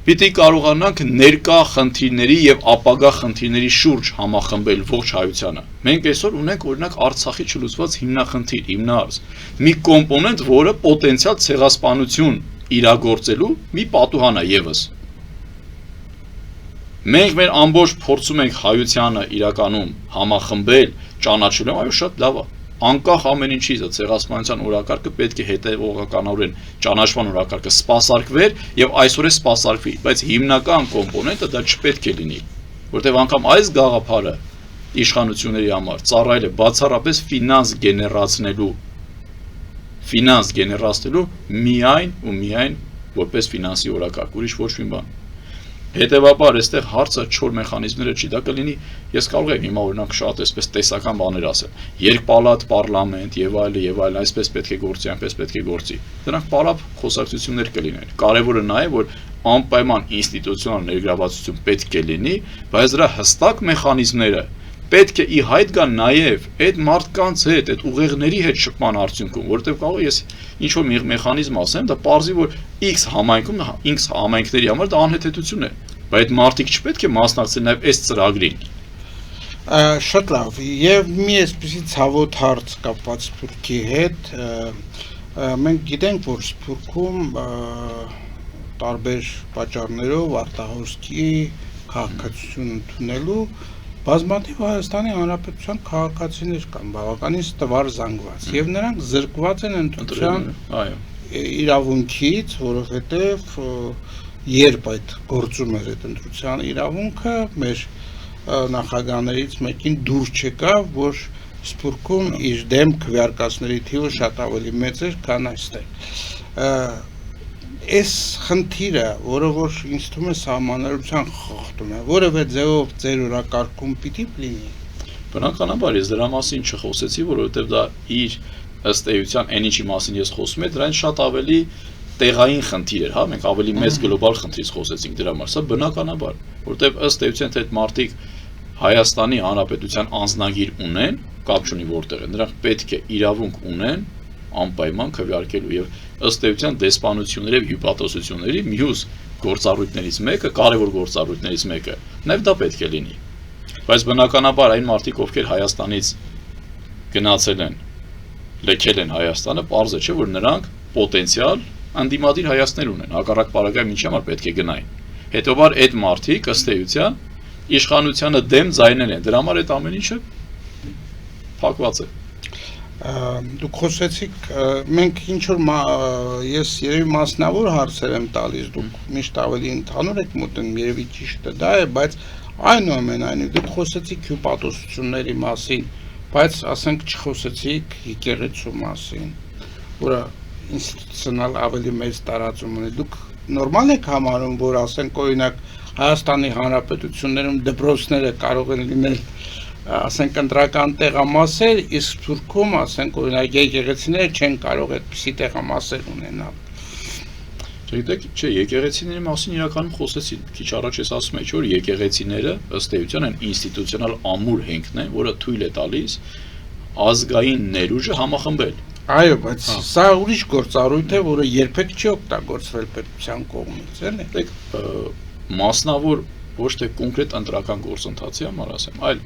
պիտի կարողանանք ներկա խնդիրների եւ ապագա խնդիրների շուրջ համախմբել ողջ հայությանը։ Մենք այսօր ունենք օրինակ Արցախի չլուծված հիմնախնդիր, հիմնարժ, մի կոմպոնենտ, որը պոտենցիալ ցեղասպանություն իրագործելու մի պատուհան է եւս։ Մենք մեր ամբողջ փորձում ենք հայությանը իրականում համախմբել, ճանաչելու, այո, շատ լավ է։ Անկախ ամեն ինչից ցեղասպանության օրակարգը պետք է հետևողականորեն ճանաչման օրակարգը սպասարկվեր եւ այսօր է սպասարկվի, բայց հիմնական կոմպոնենտը դա չպետք է լինի, որտեղ անգամ այս գաղափարը իշխանությունների համար ծառայել է բացառապես ֆինանս գեներացնելու միայն ու միայն որպես ֆինանսի օրակարգ, ուրիշ ոչ մի բան։ Հետևաբար այստեղ հարցը չոր մեխանիզմները չի, դա կլինի, ես կարող եմ հիմա օրինակ շատ այսպես տեսական բաներ ասել, երկպալատ պարլամենտ եւ այլն, այսպես պետք է գործի, այնպես պետք է գործի։ Դրանք պարապ խոսակցություններ կլինեն։ Կարևորը նա է, որ անպայման ինստիտուցիոնալ ներգրավվածություն պետք է լինի, բայց դրա հստակ մեխանիզմները պետք է ի հայտ գան նաև այդ մարդկանց հետ, այդ ուղեղների հետ շփման արդյունքում, որովհետև կարող ես ինչ-որ մեխանիզմ ասեմ, դա պարզի, որ X համայնքների համար դա անհեթեթություն է, բայց այդ մարդիկ չպետք է մասնակցեն նաև այս ծրագրին։ Շատ լավ, եւ մի այսպեսի ցավոտ հարց կապված Սփյուռքի հետ, մենք գիտենք, որ Սփյուռքում տարբեր պատճառներով արտահոսքի քաղաքացիություն ընդունելու բազմաթիվ Հայաստանի Հանրապետության քաղաքացիներ կան, բավականին ստվար զանգված, եւ նրանք զրկված են ընտրության իրավունքից, որովհետեւ երբ այդ գործում էր այդ ընտրության իրավունքը, մեր նախագահներից մեկին դուր չեկավ, որ Սփյուռքում իր դեմ քվեարկածների թիվը շատ ավելի մեծ էր, քան այստեղ։ Այս խնդիրը, որը որ ինձ թվում է սահմանադրության խախտում է, որևէ ձևով ձեր օրակարգում պիտի լինի։ Բնականաբար ես դրա մասին չխոսեցի, որովհետև դա իր ըստ էության այն ինչի մասին ես խոսում եմ, դրան շատ ավելի տեղային խնդիր էր, հա, մենք ավելի մեծ գլոբալ խնդրից խոսեցինք դրա համար, սա բնականաբար, որովհետև ըստ էության թե այդ մարդիկ Հայաստանի Հանրապետության անձնագիր ունեն, կապ չունի որտեղ են, նրանք պետք է իրավունք ունեն անպայման քվեարկելու եւ ըստ էության դեսպանությունների եւ հյուպատոսությունների մյուս գործառույթներից մեկը, կարևոր գործառույթներից մեկը, նաեւ դա պետք է լինի։ Բայց բնականաբար այն մարդիկ, ովքեր Հայաստանից գնացել են, լքել են Հայաստանը, պարզ է, չէ, որ նրանք պոտենցիալ անդիմադիր հայացքներ ունեն, հակառակ պարագայում ինչի համար պետք է գնային։ Հետո այդ մարդիկ ըստ էության իշխանությանը դեմ ձայնել են, դրա համար այդ ամեն ինչը փակված է։ Դուք խոսեցիք, մենք ինչ-որ ես երևի մասնավոր հարցեր եմ տալիս, դուք միշտ ավելի ընդհանուր եք մոտենում, երևի ճիշտը դա է, բայց այնուամենայնիվ դուք խոսեցիք հյուպատոսությունների մասին, բայց ասենք չխոսեցիք եկեղեցու մասին, որը ինստիտուցիոնալ ավելի մեծ տարածում ունի։ Դուք նորմալ եք համարում, որ ասենք օրինակ Հայաստանի Հանրապետություններում դպրոցները կարող են լինել ասենք ընտրական տեղամասեր, իսկ Սփյուռքում ասենք օրինակ եկեղեցիները չեն կարող այդպիսի տեղամասեր ունենալ։ Գիտեք, չէ, եկեղեցիների մասին իրականում խոսեցի, քիչ առաջ ես ասում եմ, որ եկեղեցիները ըստ էության են ինստիտուցիոնալ ամուր հենքն է, որը թույլ է տալիս ազգային ներուժը համախմբել։ Այո, բայց սա ուրիշ գործառույթ է, որը երբեք չի օգտագործվել պետության կողմից, էլի։ Դեք մասնավոր ոչ թե կոնկրետ ընտրական գործընթացի համար ասեմ, այլ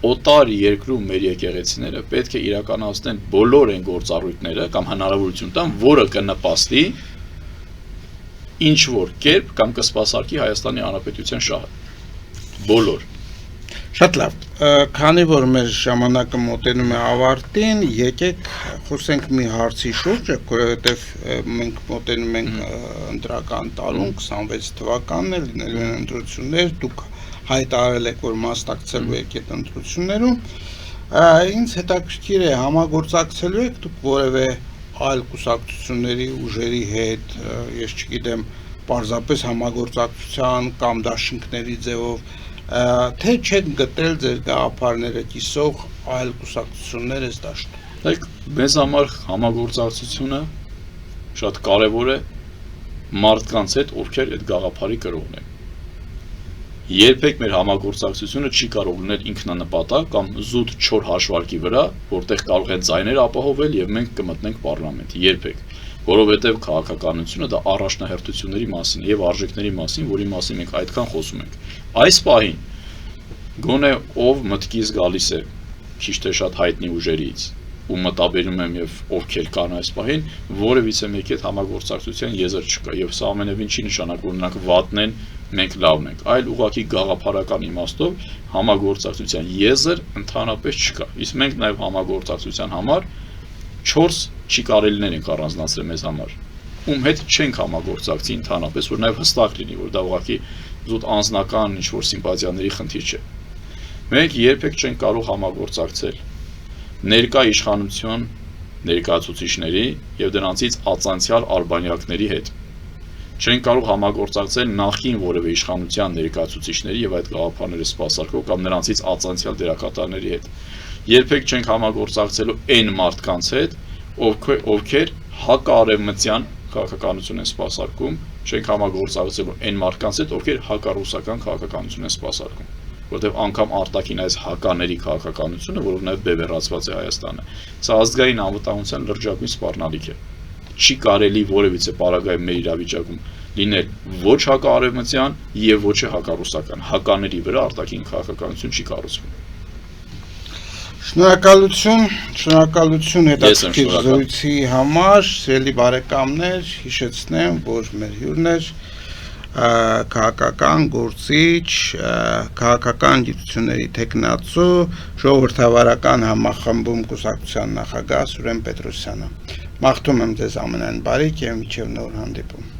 օտար երկրում մեր եկեղեցիները պետք է իրականացնեն բոլոր այն գործառույթները կամ հնարավորություն տան, որը կնպաստի ինչ որ կերպ կամ կսպասարկի Հայաստանի Հանրապետության շահը։ Բոլոր։ Շատ լավ, քանի որ մեր ժամանակը մոտենում է ավարտին, եկեք խոսենք մի հարցի շուրջը, որովհետև մենք մոտենում ենք ընտրական տարուն, 26 թվականն է, լինելու են ընտրություններ, դուք հայտարարել եք, որ մասնակցելու եք այդ ընտրություններում, ինձ հետաքրքիր է, համագործակցելու եք դուք որևէ այլ կուսակցությունների ուժերի հետ, ես չգիտեմ, պարզապես համագործակցության կամ դաշինքների ձևով, թե չեք գտել ձեր գաղափարները կիսող այլ կուսակցություններ ես դաշտում։ Մեզ համար համագործակցությունը շատ կարևոր է մարդկանց հետ, ովքեր այդ գաղափարի կրողն են։ Երբեք մեր համագործակցությունը չի կարող լինել ինքնանպատակ կամ զուտ չոր հաշվարկի վրա, որտեղ կարող են ձայներ ապահովել եւ մենք կմտնենք պարլամենտ։ Երբեք, որովհետեւ քաղաքականությունը դա առաջնահերթությունների մասին եւ արժեքների մասին, որի մասին մենք այդքան խոսում ենք։ Այս պահին գոնե ով մտքից գալիս է քիչ թե շատ հայտնի ուժերից ու մտաբերում եմ եւ ովքեր կան այս պահին, որևիցե մեկի հետ համագործակցության եզր չկա եւ սա ամենևին չի նշանակում որ նրանք վատն են, մենք լավն ենք, այլ ուղղակի գաղափարական իմաստով համագործակցության եզր ընդհանրապես չկա։ Իսկ մենք նաեւ համագործակցության համար 4 չի կարելիներ ենք առանձնացրել մեզ համար, ում հետ չենք համագործակցի ընդհանրապես, որ նաեւ հստակ լինի, որ դա ուղղակի զուտ անձնական ինչ-որ սիմպաթիաների խնդիր չէ։ Մենք երբեք չենք կարող համագործակցել ներկա իշխանություն ներկայացուցիչների եւ դրանցից ածանցյալ ալբանիակների հետ։ Չենք կարող համագործակցել նախին որևէ իշխանության ներկայացուցիչների եւ այդ գաղափարները սպասարկող կամ նրանցից ածանցյալ դերակատարների հետ։ Երբեք չենք համագործակցելու այն մարդկանց հետ, ովքեր հակարևմտյան քաղաքականություն են սպասարկում, չենք համագործակցելու այն մարդկանց հետ, ովքեր հակառուսական քաղաքականություն են սպասարկում, որտեղ անգամ արտաքին այս հակաների քաղաքականությունը, որով նաև բևեռացված է Հայաստանը, սա ազգային անվտանգության լրջագույն սպառնալիք է։ Չի կարելի որևիցե պարագայում մեր իրավիճակում լինել ոչ հակարևմտյան եւ ոչ հակառուսական հակաների վրա արտաքին քաղաքականություն չի կառուցվում։ Շնորհակալություն հետաքրքիր զրույցի համար, սիրելի բարեկամներ, հիշեցնեմ, որ մեր հյուրն էր քաղաքական գործիչ, քաղաքական գիտությունների թեկնածու, ժողովրդավարական համախմբում կուսակցության նախագահ Սուրեն Պետրոսյանը։ Մաղթում եմ ձեզ ամենայն բարիք եւ մինչեւ նոր հանդիպում։